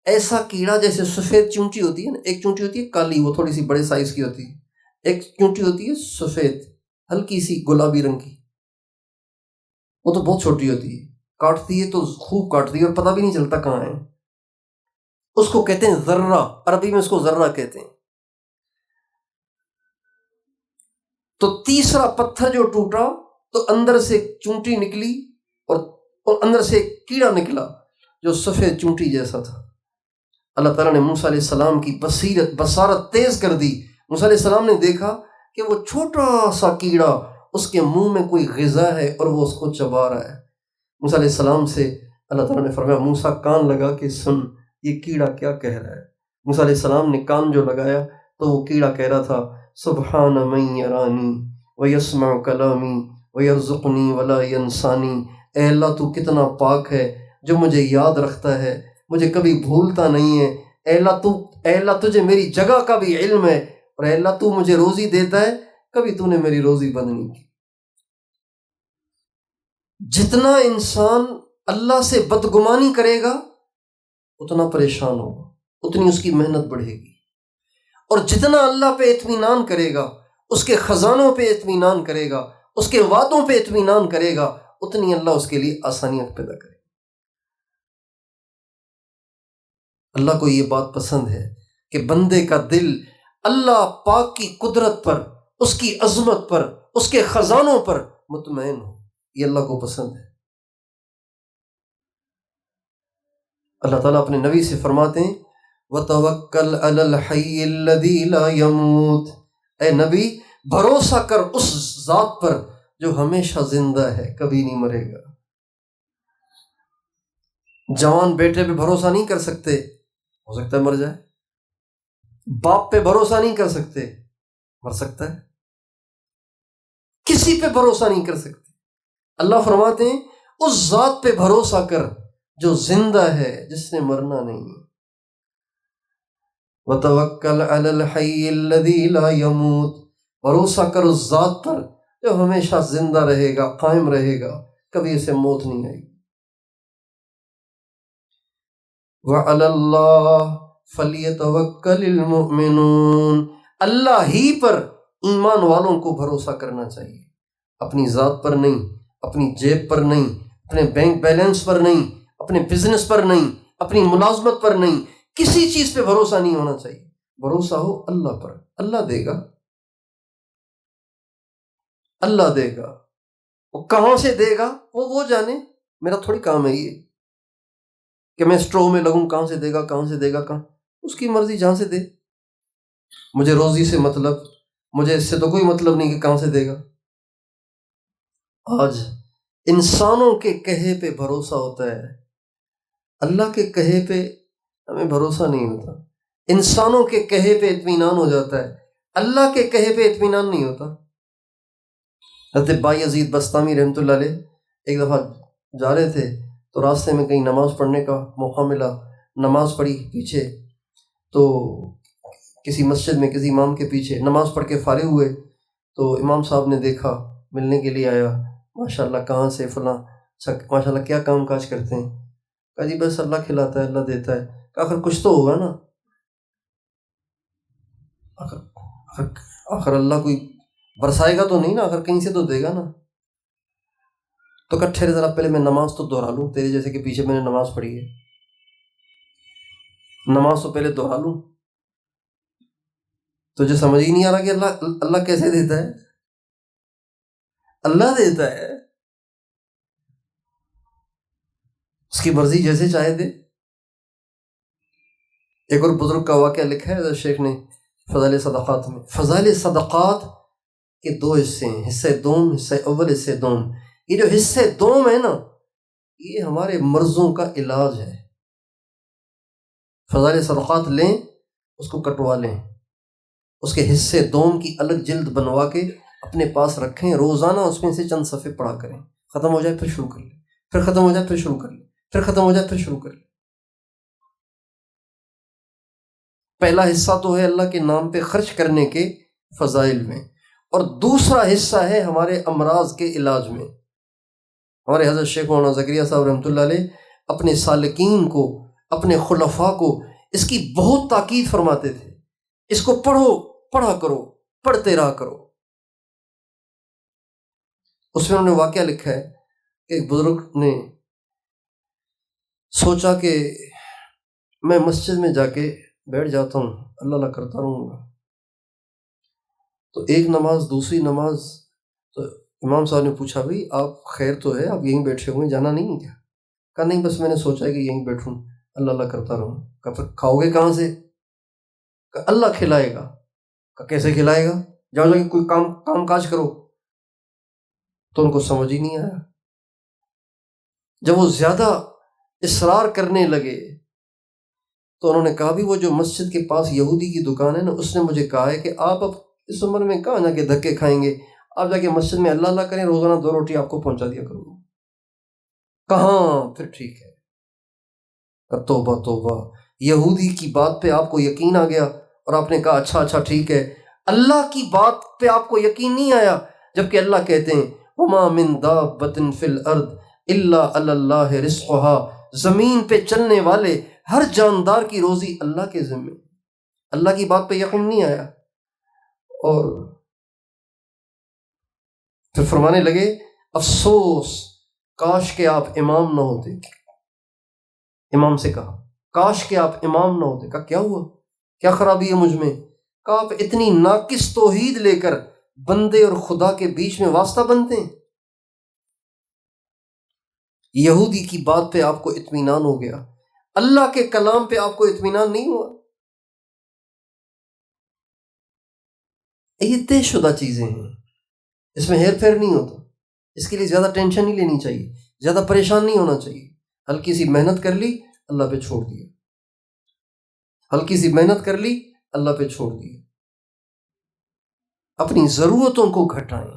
ایسا کیڑا جیسے سفید چونٹی ہوتی ہے نا، ایک چونٹی ہوتی ہے کالی، وہ تھوڑی سی بڑے سائز کی ہوتی ہے، ایک چونٹی ہوتی ہے سفید ہلکی سی گلابی رنگ کی، وہ تو بہت چھوٹی ہوتی ہے، کاٹتی ہے تو خوب کاٹتی ہے اور پتہ بھی نہیں چلتا کہاں ہے۔ اس کو کہتے ہیں ذرہ، عربی میں اس کو ذرہ کہتے ہیں۔ تو تیسرا پتھر جو ٹوٹا تو اندر سے ایک چونٹی نکلی اور اندر سے ایک کیڑا نکلا جو سفید چونٹی جیسا تھا۔ اللہ تعالیٰ نے موسیٰ علیہ السلام کی بصارت تیز کر دی۔ موسیٰ علیہ السلام نے دیکھا کہ وہ چھوٹا سا کیڑا، اس کے منہ میں کوئی غذا ہے اور وہ اس کو چبا رہا ہے۔ موسیٰ علیہ السلام سے اللہ تعالیٰ نے فرمایا موسیٰ کان لگا کے سن، یہ کیڑا کیا کہہ رہا ہے۔ موسیٰ علیہ السلام نے کان جو لگایا تو وہ کیڑا کہہ رہا تھا سبحان من یرانی ویسمع کلامی ویرزقنی ولا ینسانی۔ اے اللہ تو کتنا پاک ہے جو مجھے یاد رکھتا ہے، مجھے کبھی بھولتا نہیں ہے۔ اے اللہ تجھے میری جگہ کا بھی علم ہے، اور اے اللہ تو مجھے روزی دیتا ہے، کبھی تو نے میری روزی بند نہیں کی۔ جتنا انسان اللہ سے بدگمانی کرے گا اتنا پریشان ہوگا، اتنی اس کی محنت بڑھے گی، اور جتنا اللہ پہ اطمینان کرے گا، اس کے خزانوں پہ اطمینان کرے گا، اس کے وعدوں پہ اطمینان کرے گا، اتنی اللہ اس کے لیے آسانیاں پیدا کرے گا۔ اللہ کو یہ بات پسند ہے کہ بندے کا دل اللہ پاک کی قدرت پر، اس کی عظمت پر، اس کے خزانوں پر مطمئن ہو، یہ اللہ کو پسند ہے۔ اللہ تعالیٰ اپنے نبی سے فرماتے ہیں وَتَوَكَّلْ عَلَى الْحَيِّ الَّذِي لَا يَمُوتُ، اے نبی بھروسہ کر اس ذات پر جو ہمیشہ زندہ ہے، کبھی نہیں مرے گا۔ جوان بیٹے پہ بھروسہ نہیں کر سکتے، ہو سکتا ہے مر جائے۔ باپ پہ بھروسہ نہیں کر سکتے، مر سکتا ہے۔ کسی پہ بھروسہ نہیں کر سکتے۔ اللہ فرماتے ہیں اس ذات پہ بھروسہ کر جو زندہ ہے، جس نے مرنا نہیں۔ وَتَوَكَّلْ عَلَى الْحَيِّ الَّذِي لَا يَمُوتُ، بھروسہ کر اس ذات پر جو ہمیشہ زندہ رہے گا، قائم رہے گا، کبھی اسے موت نہیں آئے گی۔ وَعَلَى اللَّهِ فَلْيَتَوَكَّلِ الْمُؤْمِنُونَ، اللہ ہی پر ایمان والوں کو بھروسہ کرنا چاہیے، اپنی ذات پر نہیں، اپنی جیب پر نہیں، اپنے بینک بیلنس پر نہیں، اپنے بزنس پر نہیں، اپنی ملازمت پر نہیں، کسی چیز پہ بھروسہ نہیں ہونا چاہیے۔ بھروسہ ہو اللہ پر، اللہ دے گا، اللہ دے گا۔ وہ کہاں سے دے گا وہ جانے، میرا تھوڑی کام ہے یہ کہ میں اسٹرو میں لگوں کہاں سے دے گا، کہاں سے دے گا، کہاں، اس کی مرضی جہاں سے دے۔ مجھے روزی سے مطلب، مجھے اس سے تو کوئی مطلب نہیں کہ کہاں سے دے گا۔ آج انسانوں کے کہے پہ بھروسہ ہوتا ہے، اللہ کے کہے پہ ہمیں بھروسہ نہیں ہوتا۔ انسانوں کے کہے پہ اطمینان ہو جاتا ہے، اللہ کے کہے پہ اطمینان نہیں ہوتا۔ حضرت بایزید بستامی رحمۃ اللہ علیہ ایک دفعہ جا رہے تھے تو راستے میں کہیں نماز پڑھنے کا موقع ملا، نماز پڑھی پیچھے، تو کسی مسجد میں کسی امام کے پیچھے نماز پڑھ کے فارغ ہوئے تو امام صاحب نے دیکھا، ملنے کے لیے آیا، ماشاء اللہ کہاں سے فلاں، ماشاء اللہ کیا کام کاج کرتے ہیں؟ کہا جی بس اللہ کھلاتا ہے، اللہ دیتا ہے۔ کہا آخر کچھ تو ہوگا نا، آخر اللہ کوئی برسائے گا تو نہیں نا، آخر کہیں سے تو دے گا نا۔ تو کہ ٹھہرے ذرا، پہلے میں نماز تو دوہرا لوں، تیرے جیسے کہ پیچھے میں نے نماز پڑھی ہے، نماز تو پہلے دوہرا لوں۔ تجھے سمجھ ہی نہیں آ رہا کہ اللہ کیسے دیتا ہے؟ اللہ دیتا ہے، اس کی مرضی جیسے چاہے دے۔ ایک اور بزرگ کا واقعہ لکھا ہے شیخ نے فضائل صدقات میں، فضائل صدقات کے دو حصے ہیں، حصہ دوم، حصہ اول، حصہ دوم۔ یہ جو حصہ دوم ہے نا، یہ ہمارے مرضوں کا علاج ہے۔ فضائل صدقات لیں، اس کو کٹوا لیں، اس کے حصے دوم کی الگ جلد بنوا کے اپنے پاس رکھیں، روزانہ اس میں سے چند صفحے پڑھا کریں، ختم ہو جائے پھر شروع کر لیں، پھر ختم ہو جائے پھر شروع کر لیں، پھر ختم ہو جائے پھر شروع کر لیں۔ پہلا حصہ تو ہے اللہ کے نام پہ خرچ کرنے کے فضائل میں، اور دوسرا حصہ ہے ہمارے امراض کے علاج میں۔ ہمارے حضرت شیخ مولانا زکریا صاحب رحمۃ اللہ علیہ اپنے سالکین کو، اپنے خلفاء کو اس کی بہت تاکید فرماتے تھے، اس کو پڑھو، پڑھا کرو، پڑھتے رہا کرو۔ اس میں انہوں نے واقعہ لکھا ہے کہ ایک بزرگ نے سوچا کہ میں مسجد میں جا کے بیٹھ جاتا ہوں، اللہ اللہ کرتا رہوں گا۔ تو ایک نماز، دوسری نماز، تو امام صاحب نے پوچھا بھائی آپ خیر تو ہے، آپ یہیں بیٹھے ہوئے، جانا نہیں ہے کیا؟ کہا نہیں، بس میں نے سوچا ہے کہ یہیں بیٹھوں، اللہ اللہ کرتا رہوں۔ کہا پھر کھاؤ گے کہاں سے؟ کہا اللہ کھلائے گا۔ کہا کیسے کھلائے گا؟ جاؤ جا کے کوئی کام کاج کرو۔ تو ان کو سمجھ ہی نہیں آیا۔ جب وہ زیادہ اصرار کرنے لگے تو انہوں نے کہا بھی وہ جو مسجد کے پاس یہودی کی دکان ہے نا، اس نے مجھے کہا ہے کہ آپ اب اس عمر میں کہاں جا کے دھکے کھائیں گے، آپ جا کے مسجد میں اللہ اللہ کریں، روزانہ 2 روٹی آپ کو پہنچا دیا کروں گا۔ کہاں پھر ٹھیک ہے۔ کہ توبہ توبہ، یہودی کی بات پہ آپ کو یقین آ گیا اور آپ نے کہا اچھا اچھا ٹھیک ہے۔ اللہ کی بات پہ آپ کو یقین نہیں آیا، جبکہ اللہ کہتے ہیں وَمَا مِن دَابَّةٍ فِي الْأَرْضِ إِلَّا عَلَى اللَّهِ رِزْقُهَا، زمین پہ چلنے والے ہر جاندار کی روزی اللہ کے ذمے۔ اللہ کی بات پہ یقین نہیں آیا، اور پھر فرمانے لگے افسوس، کاش کہ آپ امام نہ ہوتے۔ امام سے کہا کاش کہ آپ امام نہ ہوتے۔ کہا کیا ہوا، کیا خرابی ہے مجھ میں؟ کہا آپ اتنی ناقص توحید لے کر بندے اور خدا کے بیچ میں واسطہ بنتے ہیں۔ یہودی کی بات پہ آپ کو اطمینان ہو گیا، اللہ کے کلام پہ آپ کو اطمینان نہیں ہوا۔ یہ طے شدہ چیزیں ہیں، اس میں ہیر پھیر نہیں ہوتا، اس کے لیے زیادہ ٹینشن نہیں لینی چاہیے، زیادہ پریشان نہیں ہونا چاہیے۔ ہلکی سی محنت کر لی، اللہ پہ چھوڑ دیا، ہلکی سی محنت کر لی، اللہ پہ چھوڑ دیا۔ اپنی ضرورتوں کو گھٹائیں،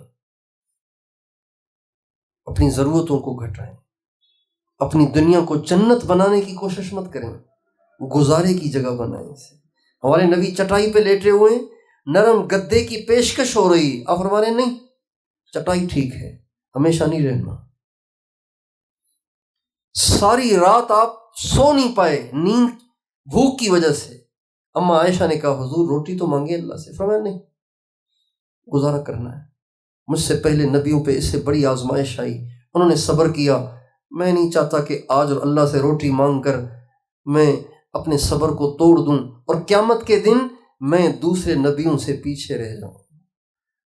اپنی ضرورتوں کو گھٹائیں، اپنی دنیا کو جنت بنانے کی کوشش مت کریں، گزارے کی جگہ بنائیں اسے۔ ہمارے نبی چٹائی پہ لیٹے ہوئے ہیں، نرم گدے کی پیشکش ہو رہی، آپ فرمانے نہیں، چٹائی ٹھیک ہے، ہمیشہ نہیں رہنا۔ ساری رات آپ سو نہیں پائے، نیند بھوک کی وجہ سے۔ اما عائشہ نے کہا حضور روٹی تو مانگے اللہ سے، فرمایا نہیں، گزارا کرنا ہے۔ مجھ سے پہلے نبیوں پہ اس سے بڑی آزمائش آئی، انہوں نے صبر کیا۔ میں نہیں چاہتا کہ آج اللہ سے روٹی مانگ کر میں اپنے صبر کو توڑ دوں اور قیامت کے دن میں دوسرے نبیوں سے پیچھے رہ جاؤں۔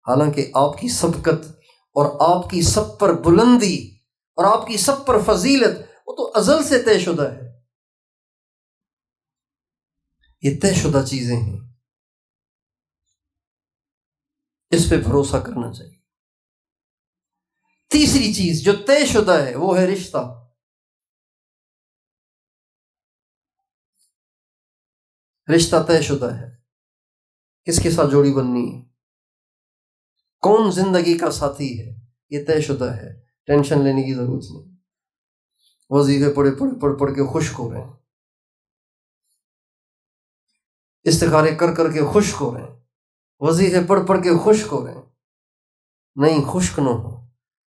حالانکہ آپ کی سبقت اور آپ کی سب پر بلندی اور آپ کی سب پر فضیلت وہ تو ازل سے طے شدہ ہے۔ یہ طے شدہ چیزیں ہیں۔ اس پہ بھروسہ کرنا چاہیے۔ تیسری چیز جو طے شدہ ہے وہ ہے رشتہ۔ رشتہ طے شدہ ہے، کس کے ساتھ جوڑی بننی ہے، کون زندگی کا ساتھی ہے، یہ طے شدہ ہے، ٹینشن لینے کی ضرورت نہیں۔ وظیفے پڑھ کے خشک ہو رہے ہیں، استخارے کر کے خشک ہو رہے ہیں، وظیفے پڑھ کے خشک ہو رہے ہیں، نہیں، خشک نہ ہو،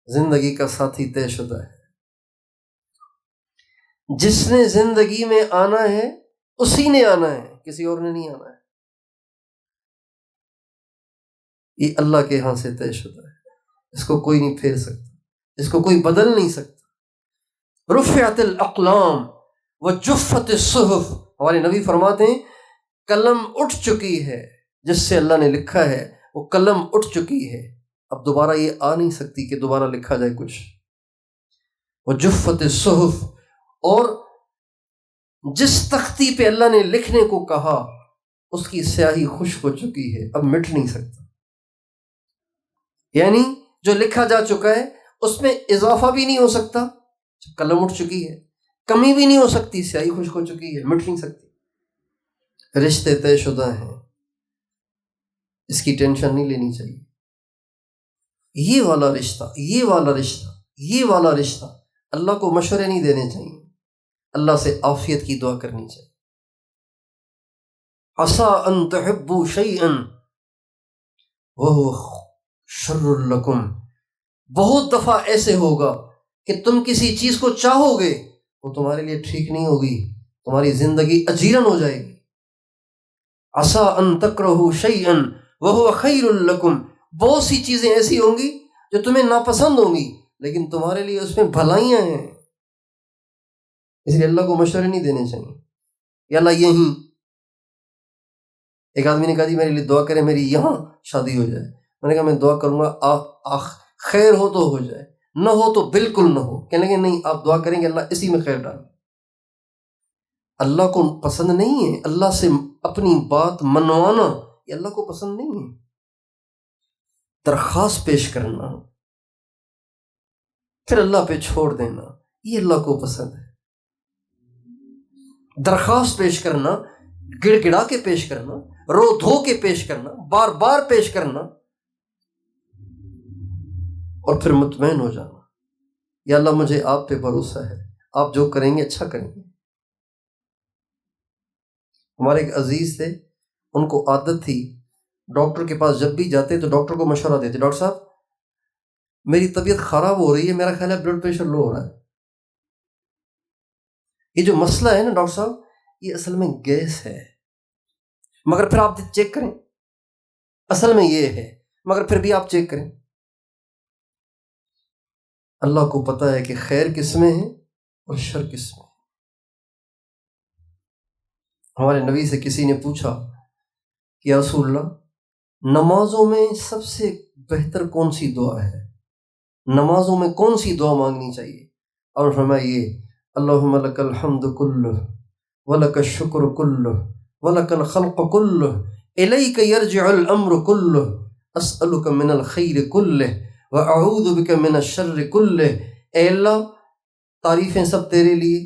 زندگی کا ساتھی طے شدہ ہے۔ جس نے زندگی میں آنا ہے اسی نے آنا ہے، کسی اور نے نہیں آنا ہے، یہ اللہ کے ہاں سے طے شدہ ہے، اس کو کوئی نہیں پھیر سکتا، اس کو کوئی بدل نہیں سکتا۔ رفعت الاقلام وجفت الصحف، ہمارے نبی فرماتے ہیں قلم اٹھ چکی ہے، جس سے اللہ نے لکھا ہے وہ قلم اٹھ چکی ہے، اب دوبارہ یہ آ نہیں سکتی کہ دوبارہ لکھا جائے کچھ۔ وجفت الصحف، اور جس تختی پہ اللہ نے لکھنے کو کہا اس کی سیاہی خشک ہو چکی ہے، اب مٹ نہیں سکتا، یعنی جو لکھا جا چکا ہے اس میں اضافہ بھی نہیں ہو سکتا، قلم اٹھ چکی ہے، کمی بھی نہیں ہو سکتی، سیاہی خشک ہو چکی ہے، مٹ نہیں سکتی۔ رشتے طے شدہ ہیں، اس کی ٹینشن نہیں لینی چاہیے۔ یہ والا رشتہ اللہ کو مشورے نہیں دینے چاہیے، اللہ سے عافیت کی دعا کرنی چاہیے۔ عسیٰ ان تحبوا شیئا وہو شر لکم، بہت دفعہ ایسے ہوگا کہ تم کسی چیز کو چاہو گے وہ تمہارے لیے ٹھیک نہیں ہوگی، تمہاری زندگی اجیرن ہو جائے گی۔ عسیٰ ان تکرہوا شیئا وہو خیر لکم، بہت سی چیزیں ایسی ہوں گی جو تمہیں ناپسند ہوں گی لیکن تمہارے لیے اس میں بھلائیاں ہیں، اس لیے اللہ کو مشورے نہیں دینے چاہیے۔ یا اللہ یہیں، ایک آدمی نے کہا جی میرے لیے دعا کریں میری یہاں شادی ہو جائے، میں نے کہا میں دعا کروں گا خیر ہو تو ہو جائے، نہ ہو تو بالکل نہ ہو۔ کہنے لگے نہیں، آپ دعا کریں گے اللہ اسی میں خیر ڈالے۔ اللہ کو پسند نہیں ہے اللہ سے اپنی بات منوانا، یہ اللہ کو پسند نہیں ہے۔ درخواست پیش کرنا پھر اللہ پہ چھوڑ دینا، یہ اللہ کو پسند ہے۔ درخواست پیش کرنا، گڑ گڑا کے پیش کرنا، رو دھو کے پیش کرنا، بار بار پیش کرنا، اور پھر مطمئن ہو جانا، یا اللہ مجھے آپ پہ بھروسہ ہے، آپ جو کریں گے اچھا کریں گے۔ ہمارے ایک عزیز تھے، ان کو عادت تھی ڈاکٹر کے پاس جب بھی جاتے تو ڈاکٹر کو مشورہ دیتے، ڈاکٹر صاحب میری طبیعت خراب ہو رہی ہے، میرا خیال ہے بلڈ پریشر لو ہو رہا ہے، یہ جو مسئلہ ہے نا ڈاکٹر صاحب یہ اصل میں گیس ہے، مگر پھر آپ چیک کریں، اصل میں یہ ہے مگر پھر بھی آپ چیک کریں۔ اللہ کو پتہ ہے کہ خیر کس میں ہے اور شر کس میں ہے۔ ہمارے نبی سے کسی نے پوچھا کہ یا رسول اللہ نمازوں میں سب سے بہتر کون سی دعا ہے، نمازوں میں کون سی دعا مانگنی چاہیے؟ اور فرمایا یہ اللہم لک الحمد کلہ ولک الشکر کلہ ولک الخلق کلہ الیک یرجع الامر کلہ اسألک من الخیر کلہ واعوذ بک من الشر کلہ۔ اے اللہ تعریفیں سب تیرے لیے،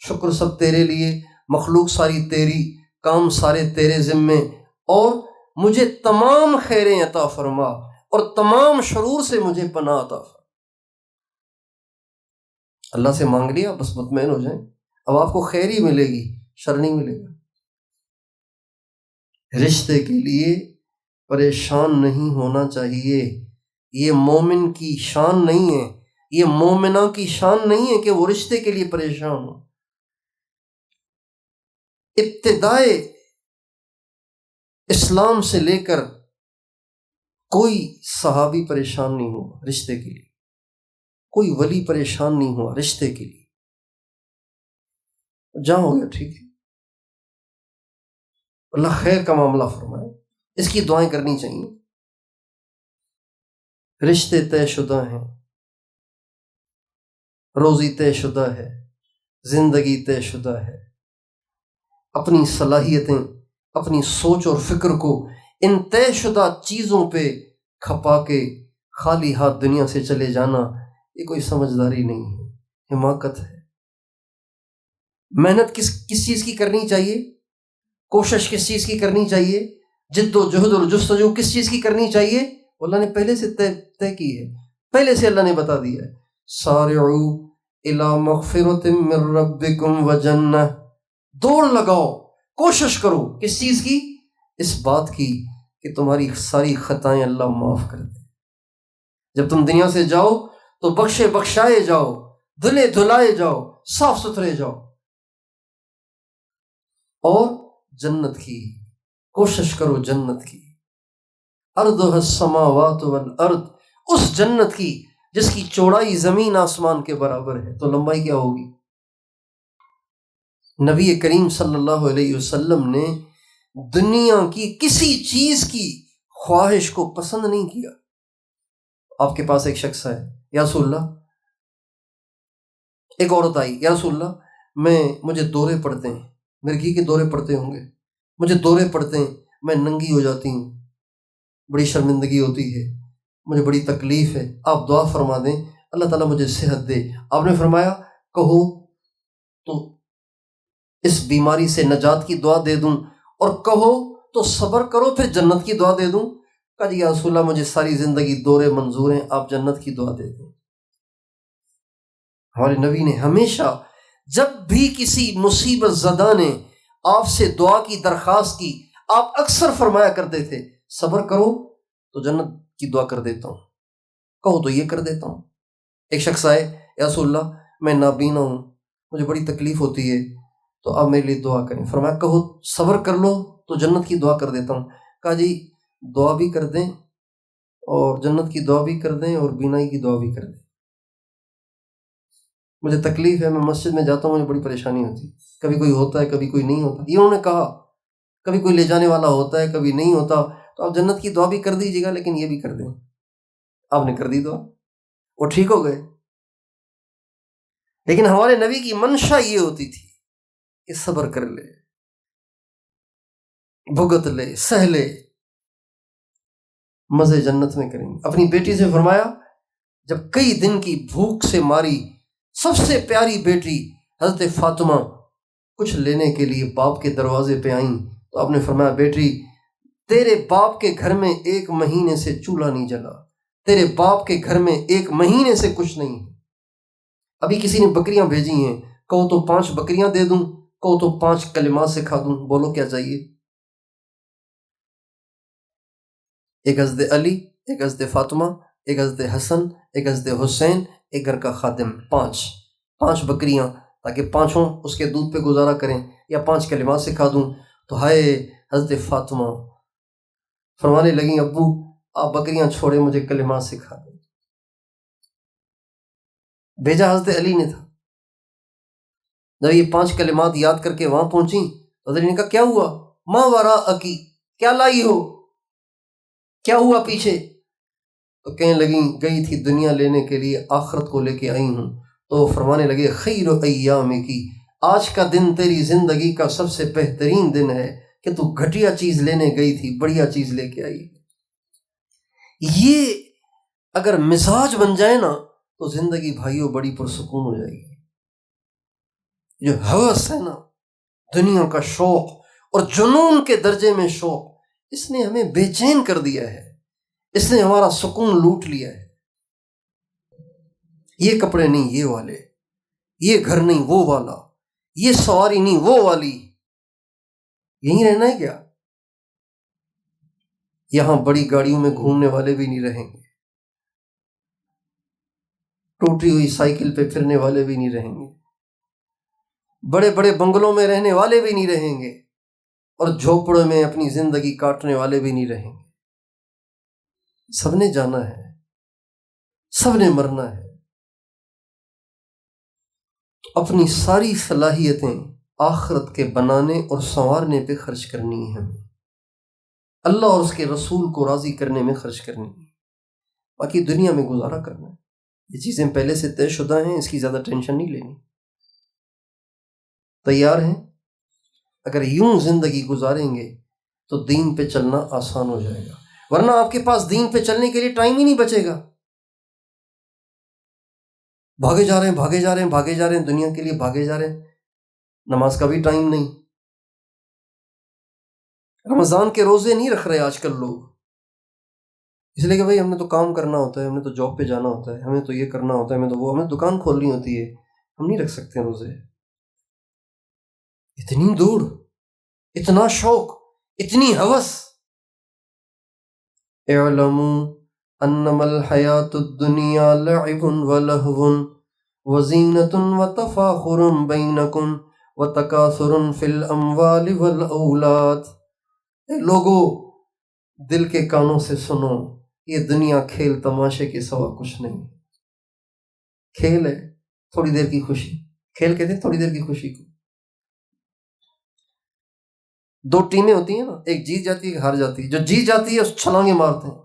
شکر سب تیرے لیے، مخلوق ساری تیری، کام سارے تیرے ذمے، اور مجھے تمام خیریں عطا فرما اور تمام شرور سے مجھے پناہ عطا فرما۔ اللہ سے مانگ لیا بس مطمئن ہو جائیں، اب آپ کو خیر ہی ملے گی، شر نہیں ملے گا۔ رشتے کے لیے پریشان نہیں ہونا چاہیے، یہ مومن کی شان نہیں ہے، یہ مومنہ کی شان نہیں ہے کہ وہ رشتے کے لیے پریشان ہو۔ ابتدائے اسلام سے لے کر کوئی صحابی پریشان نہیں ہوا رشتے کے لیے، کوئی ولی پریشان نہیں ہوا رشتے کے لیے، جہاں ہو گیا ٹھیک ہے، اللہ خیر کا معاملہ فرمائے، اس کی دعائیں کرنی چاہیے۔ رشتے طے شدہ ہیں، روزی طے شدہ ہے، زندگی طے شدہ ہے، اپنی صلاحیتیں، اپنی سوچ اور فکر کو ان طے شدہ چیزوں پہ کھپا کے خالی ہاتھ دنیا سے چلے جانا یہ کوئی سمجھداری نہیں ہے، حماقت ہے۔ محنت کس چیز کی کرنی چاہیے؟ کوشش کس چیز کی کرنی چاہیے؟ جد و جہد اور جستجو کس چیز کی کرنی چاہیے؟ اللہ نے پہلے سے طے کی ہے، پہلے سے اللہ نے بتا دیا ہے، سارعوا الی مغفرۃ من ربکم وجنہ، دوڑ لگاؤ، کوشش کرو، کس چیز کی؟ اس بات کی کہ تمہاری ساری خطائیں اللہ معاف کر دے۔ جب تم دنیا سے جاؤ تو بخشائے جاؤ، دھلائے جاؤ، صاف ستھرے جاؤ، اور جنت کی کوشش کرو، جنت کی، ارضها السماوات والارض، اس جنت کی جس کی چوڑائی زمین آسمان کے برابر ہے، تو لمبائی کیا ہوگی؟ نبی کریم صلی اللہ علیہ وسلم نے دنیا کی کسی چیز کی خواہش کو پسند نہیں کیا۔ آپ کے پاس ایک شخص ہے، یا رسول اللہ، ایک عورت آئی، یا رسول اللہ مجھے دورے پڑتے ہیں، میرے گھی کے دورے پڑتے ہوں گے، مجھے دورے پڑتے ہیں، میں ننگی ہو جاتی ہوں، بڑی شرمندگی ہوتی ہے، مجھے بڑی تکلیف ہے، آپ دعا فرما دیں اللہ تعالیٰ مجھے صحت دے۔ آپ نے فرمایا کہو تو اس بیماری سے نجات کی دعا دے دوں، اور کہو تو صبر کرو پھر جنت کی دعا دے دوں؟ کہا جی یا رسول اللہ مجھے ساری زندگی دورے منظور ہیں، آپ جنت کی دعا دے دیں۔ ہمارے نبی نے ہمیشہ جب بھی کسی مصیبت زدہ نے آپ سے دعا کی درخواست کی، آپ اکثر فرمایا کرتے تھے صبر کرو تو جنت کی دعا کر دیتا ہوں، کہو تو یہ کر دیتا ہوں۔ ایک شخص آئے، یا رسول اللہ میں نابینا ہوں، مجھے بڑی تکلیف ہوتی ہے، تو آپ میرے لیے دعا کریں۔ فرمایا کہو صبر کر لو تو جنت کی دعا کر دیتا ہوں۔ کہا جی دعا بھی کر دیں اور جنت کی دعا بھی کر دیں اور بینائی کی دعا بھی کر دیں، مجھے تکلیف ہے، میں مسجد میں جاتا ہوں مجھے بڑی پریشانی ہوتی ہے، کبھی کوئی ہوتا ہے کبھی کوئی نہیں ہوتا، یہ انہوں نے کہا، کبھی کوئی لے جانے والا ہوتا ہے کبھی نہیں ہوتا، تو آپ جنت کی دعا بھی کر دیجیے گا لیکن یہ بھی کر دیں۔ آپ نے کر دی دعا، وہ ٹھیک ہو گئے۔ لیکن ہمارے نبی کی منشا یہ ہوتی تھی کہ صبر کر لے، بھگت لے، سہ لے، مزے جنت میں کریں گے۔ اپنی بیٹی سے فرمایا جب کئی دن کی بھوک سے ماری سب سے پیاری بیٹی حضرت فاطمہ کچھ لینے کے لیے باپ کے دروازے پہ آئیں، تو آپ نے فرمایا بیٹی تیرے باپ کے گھر میں 1 مہینے سے چولہا نہیں جلا، تیرے باپ کے گھر میں 1 مہینے سے کچھ نہیں ہے۔ ابھی کسی نے بکریاں بھیجی ہیں، کہو تو 5 بکریاں دے دوں، کہو تو 5 کلمات سکھا دوں، بولو کیا چاہیے؟ ایک حضرت علی، ایک حضرت فاطمہ، ایک حضرت حسن، ایک حضرت حسین، ایک گھر کا خادم، 5 بکریاں، تاکہ 5 اس کے دودھ پہ گزارا کریں، یا 5 کلمات سکھا دوں۔ تو ہائے حضرت فاطمہ فرمانے لگیں ابو آپ بکریاں چھوڑے مجھے کلمات سکھا دیں۔ بھیجا حضرت علی نے تھا۔ جب یہ 5 کلمات یاد کر کے وہاں پہنچی، حضرت علی نے کہا کیا ہوا؟ ماں وراءکی، کیا لائی ہو، کیا ہوا پیچھے؟ تو کہنے لگیں گئی تھی دنیا لینے کے لیے، آخرت کو لے کے آئی ہوں۔ تو فرمانے لگے خیر ایام کی، آج کا دن تیری زندگی کا سب سے بہترین دن ہے کہ تو گھٹیا چیز لینے گئی تھی بڑھیا چیز لے کے آئی۔ یہ اگر مزاج بن جائے نا تو زندگی بھائیوں بڑی پرسکون ہو جائے گی۔ جو ہوس ہے نا، دنیا کا شوق اور جنون کے درجے میں شوق، اس نے ہمیں بے چین کر دیا ہے، اس نے ہمارا سکون لوٹ لیا ہے۔ یہ کپڑے نہیں یہ والے، یہ گھر نہیں وہ والا، یہ سواری نہیں وہ والی، یہیں رہنا ہے کیا؟ یہاں بڑی گاڑیوں میں گھومنے والے بھی نہیں رہیں گے، ٹوٹی ہوئی سائیکل پہ پھرنے والے بھی نہیں رہیں گے، بڑے بڑے بنگلوں میں رہنے والے بھی نہیں رہیں گے، اور جھوپڑوں میں اپنی زندگی کاٹنے والے بھی نہیں رہیں گے۔ سب نے جانا ہے، سب نے مرنا ہے۔ اپنی ساری صلاحیتیں آخرت کے بنانے اور سنوارنے پہ خرچ کرنی ہے، ہمیں اللہ اور اس کے رسول کو راضی کرنے میں خرچ کرنی ہے، باقی دنیا میں گزارا کرنا ہے۔ یہ چیزیں پہلے سے طے شدہ ہیں، اس کی زیادہ ٹینشن نہیں لینی۔ تیار ہیں؟ اگر یوں زندگی گزاریں گے تو دین پہ چلنا آسان ہو جائے گا۔ ورنہ آپ کے پاس دین پہ چلنے کے لیے ٹائم ہی نہیں بچے گا. بھاگے جا رہے ہیں بھاگے جا رہے ہیں بھاگے جا رہے ہیں، دنیا کے لیے بھاگے جا رہے ہیں، نماز کا بھی ٹائم نہیں. رمضان کے روزے نہیں رکھ رہے آج کل لوگ، اس لیے کہ بھائی ہم نے تو کام کرنا ہوتا ہے، ہم نے تو جاب پہ جانا ہوتا ہے، ہمیں تو یہ کرنا ہوتا ہے، ہمیں تو وہ، ہمیں دکان کھولنی ہوتی ہے، ہم نہیں رکھ سکتے روزے. اتنی دوڑ، اتنا شوق، اتنی ہوس. اعلموا انما الحیات الدنیا لعب ولہو وزینۃ وتفاخر بینکم وتکاثر فی الاموال والاولاد. اے لوگو، دل کے کانوں سے سنو، یہ دنیا کھیل تماشے کے سوا کچھ نہیں. کھیل ہے، تھوڑی دیر کی خوشی. کھیل کہتے ہیں تھوڑی دیر کی خوشی کو. دو ٹیمیں ہوتی ہیں نا، ایک جیت جاتی ہے ایک ہار جاتی ہے. جو جیت جاتی ہے اس چھلانگیں مارتے ہیں،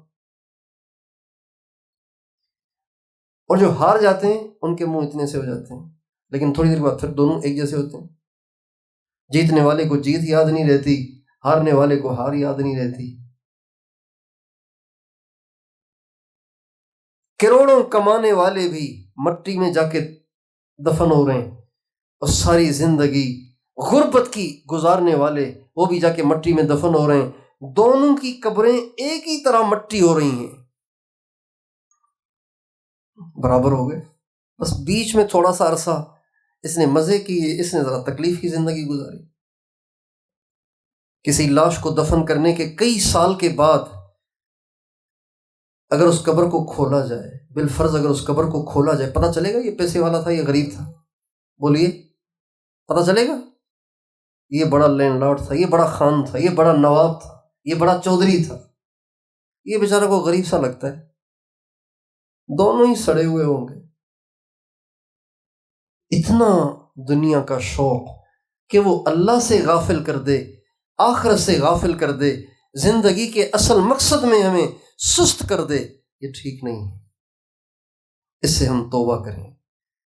اور جو ہار جاتے ہیں ان کے منہ اتنے سے ہو جاتے ہیں، لیکن تھوڑی دیر بعد پھر دونوں ایک جیسے ہوتے ہیں. جیتنے والے کو جیت یاد نہیں رہتی، ہارنے والے کو ہار یاد نہیں رہتی. کروڑوں کمانے والے بھی مٹی میں جا کے دفن ہو رہے ہیں، اور ساری زندگی غربت کی گزارنے والے وہ بھی جا کے مٹی میں دفن ہو رہے ہیں. دونوں کی قبریں ایک ہی طرح مٹی ہو رہی ہیں، برابر ہو گئے. بس بیچ میں تھوڑا سا عرصہ اس نے مزے کیے، اس نے ذرا تکلیف کی زندگی گزاری. کسی لاش کو دفن کرنے کے کئی سال کے بعد اگر اس قبر کو کھولا جائے، بالفرض اگر اس قبر کو کھولا جائے، پتہ چلے گا یہ پیسے والا تھا یہ غریب تھا؟ بولیے، پتہ چلے گا؟ یہ بڑا لینڈ لارڈ تھا، یہ بڑا خان تھا، یہ بڑا نواب تھا، یہ بڑا چودھری تھا، یہ بیچارہ کو غریب سا لگتا ہے. دونوں ہی سڑے ہوئے ہوں گے. اتنا دنیا کا شوق کہ وہ اللہ سے غافل کر دے، آخرت سے غافل کر دے، زندگی کے اصل مقصد میں ہمیں سست کر دے، یہ ٹھیک نہیں ہے. اس سے ہم توبہ کریں،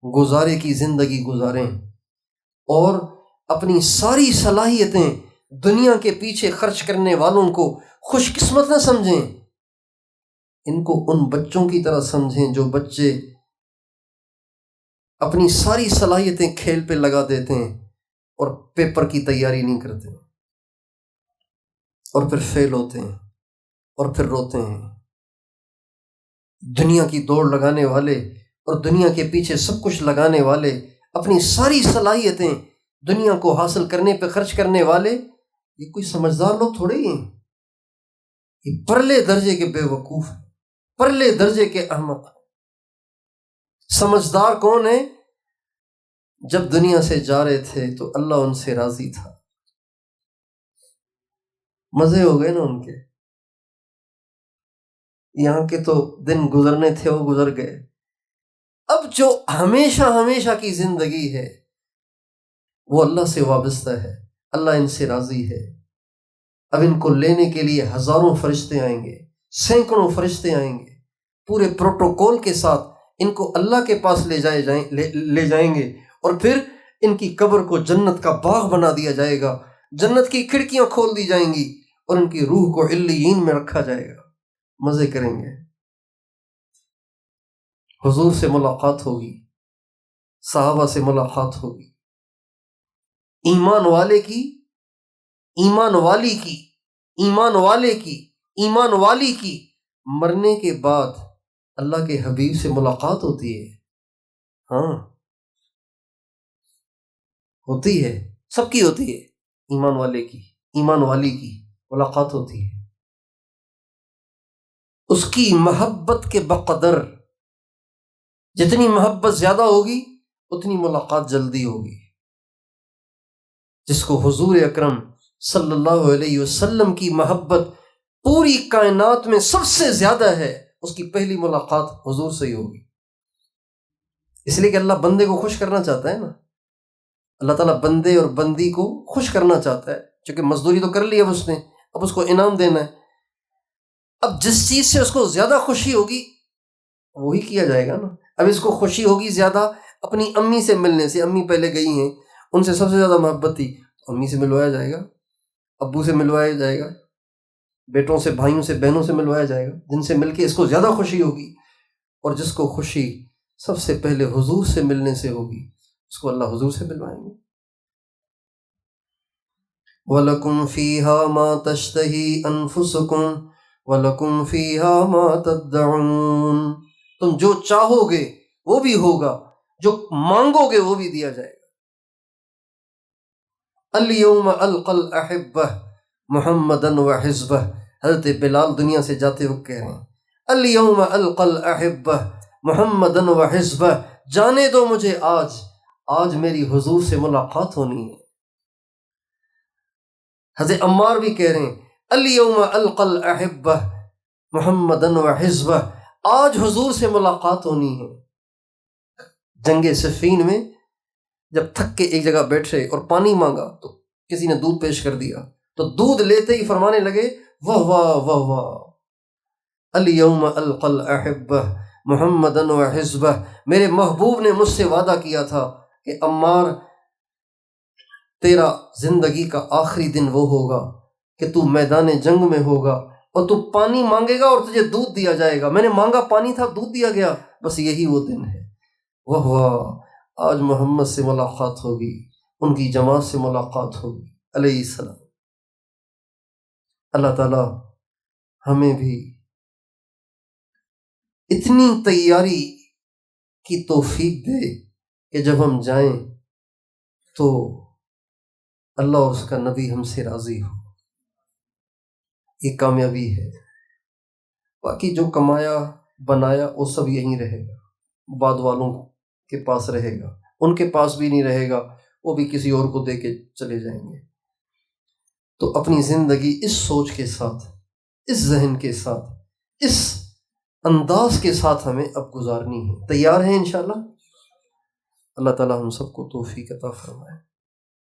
گزارے کی زندگی گزاریں، اور اپنی ساری صلاحیتیں دنیا کے پیچھے خرچ کرنے والوں کو خوش قسمت نہ سمجھیں. ان کو ان بچوں کی طرح سمجھیں جو بچے اپنی ساری صلاحیتیں کھیل پہ لگا دیتے ہیں اور پیپر کی تیاری نہیں کرتے، اور پھر فیل ہوتے ہیں اور پھر روتے ہیں. دنیا کی دوڑ لگانے والے اور دنیا کے پیچھے سب کچھ لگانے والے، اپنی ساری صلاحیتیں دنیا کو حاصل کرنے پہ خرچ کرنے والے، یہ کوئی سمجھدار لوگ تھوڑے ہی ہیں. یہ پرلے درجے کے بے وقوف ہیں، پرلے درجے کے احمق. سمجھدار کون ہے؟ جب دنیا سے جا رہے تھے تو اللہ ان سے راضی تھا، مزے ہو گئے نا ان کے. یہاں کے تو دن گزرنے تھے وہ گزر گئے. اب جو ہمیشہ ہمیشہ کی زندگی ہے وہ اللہ سے وابستہ ہے، اللہ ان سے راضی ہے. اب ان کو لینے کے لیے ہزاروں فرشتے آئیں گے، سینکڑوں فرشتے آئیں گے، پورے پروٹوکول کے ساتھ ان کو اللہ کے پاس لے جائیں گے، اور پھر ان کی قبر کو جنت کا باغ بنا دیا جائے گا، جنت کی کھڑکیاں کھول دی جائیں گی، اور ان کی روح کو علیین میں رکھا جائے گا. مزے کریں گے، حضور سے ملاقات ہوگی، صحابہ سے ملاقات ہوگی. ایمان والے کی، ایمان والی کی، ایمان والے کی، ایمان والی کی مرنے کے بعد اللہ کے حبیب سے ملاقات ہوتی ہے. ہاں ہوتی ہے، سب کی ہوتی ہے. ایمان والے کی، ایمان والی کی ملاقات ہوتی ہے. اس کی محبت کے بقدر جتنی محبت زیادہ ہوگی اتنی ملاقات جلدی ہوگی. جس کو حضور اکرم صلی اللہ علیہ وسلم کی محبت پوری کائنات میں سب سے زیادہ ہے، اس کی پہلی ملاقات حضور سے ہی ہوگی. اس لیے کہ اللہ بندے کو خوش کرنا چاہتا ہے نا، اللہ تعالیٰ بندے اور بندی کو خوش کرنا چاہتا ہے، چونکہ مزدوری تو کر لی اب اس نے، اب اس کو انعام دینا ہے. اب جس چیز سے اس کو زیادہ خوشی ہوگی وہی کیا جائے گا نا. اب اس کو خوشی ہوگی زیادہ اپنی امی سے ملنے سے، امی پہلے گئی ہیں، ان سے سب سے زیادہ محبت تھی، امی سے ملوایا جائے گا، ابو سے ملوایا جائے گا. بیٹوں سے، بھائیوں سے، بہنوں سے ملوایا جائے گا جن سے مل کے اس کو زیادہ خوشی ہوگی، اور جس کو خوشی سب سے پہلے حضور سے ملنے سے ہوگی اس کو اللہ حضور سے ملوائیں گے۔ وَلَكُمْ فِيهَا مَا تَشْتَهِي أَنفُسُكُمْ وَلَكُمْ فِيهَا مَا تَدَّعُونَ، تم جو چاہو گے وہ بھی ہوگا، جو مانگو گے وہ بھی دیا جائے گا۔ الْيَوْمَ أَلْقَى الْأَحِبَّةَ مُحَمَّدًا وَحِزْبَهُ، حضرت بلال دنیا سے جاتے وقت کہہ رہے ہیں الْيَوْمَ أَلْقَى الْأَحِبَّةَ مُحَمَّدًا وَحِزْبَهُ، جانے دو مجھے آج میری حضور سے ملاقات ہونی ہے۔ حضرت عمار بھی کہہ رہے ہیں الْيَوْمَ أَلْقَى الْأَحِبَّةَ مُحَمَّدًا وَحِزْبَهُ، آج حضور سے ملاقات ہونی ہے۔ جنگ صفین میں جب تھک کے ایک جگہ بیٹھے اور پانی مانگا تو کسی نے دودھ پیش کر دیا، تو دودھ لیتے ہی فرمانے لگے واہ واہ واہ واہ، الْيَوْمَ أَلْقَى الْأَحِبَّةَ مُحَمَّدًا وَحِزْبَهُ، میرے محبوب نے مجھ سے وعدہ کیا تھا کہ عمار تیرا زندگی کا آخری دن وہ ہوگا کہ تو میدان جنگ میں ہوگا اور تو پانی مانگے گا اور تجھے دودھ دیا جائے گا۔ میں نے مانگا پانی تھا، دودھ دیا گیا، بس یہی وہ دن ہے۔ واہ واہ، آج محمد سے ملاقات ہوگی، ان کی جماعت سے ملاقات ہوگی علیہ السلام۔ اللہ تعالی ہمیں بھی اتنی تیاری کی توفیق دے کہ جب ہم جائیں تو اللہ اور اس کا نبی ہم سے راضی ہو، یہ کامیابی ہے۔ باقی جو کمایا بنایا وہ سب یہیں رہے گا، بعد والوں کے پاس رہے گا، ان کے پاس بھی نہیں رہے گا، وہ بھی کسی اور کو دے کے چلے جائیں گے۔ تو اپنی زندگی اس سوچ کے ساتھ، اس ذہن کے ساتھ، اس انداز کے ساتھ ہمیں اب گزارنی ہے۔ تیار ہیں انشاءاللہ؟ اللہ تعالی ہم سب کو توفیق عطا فرمائے۔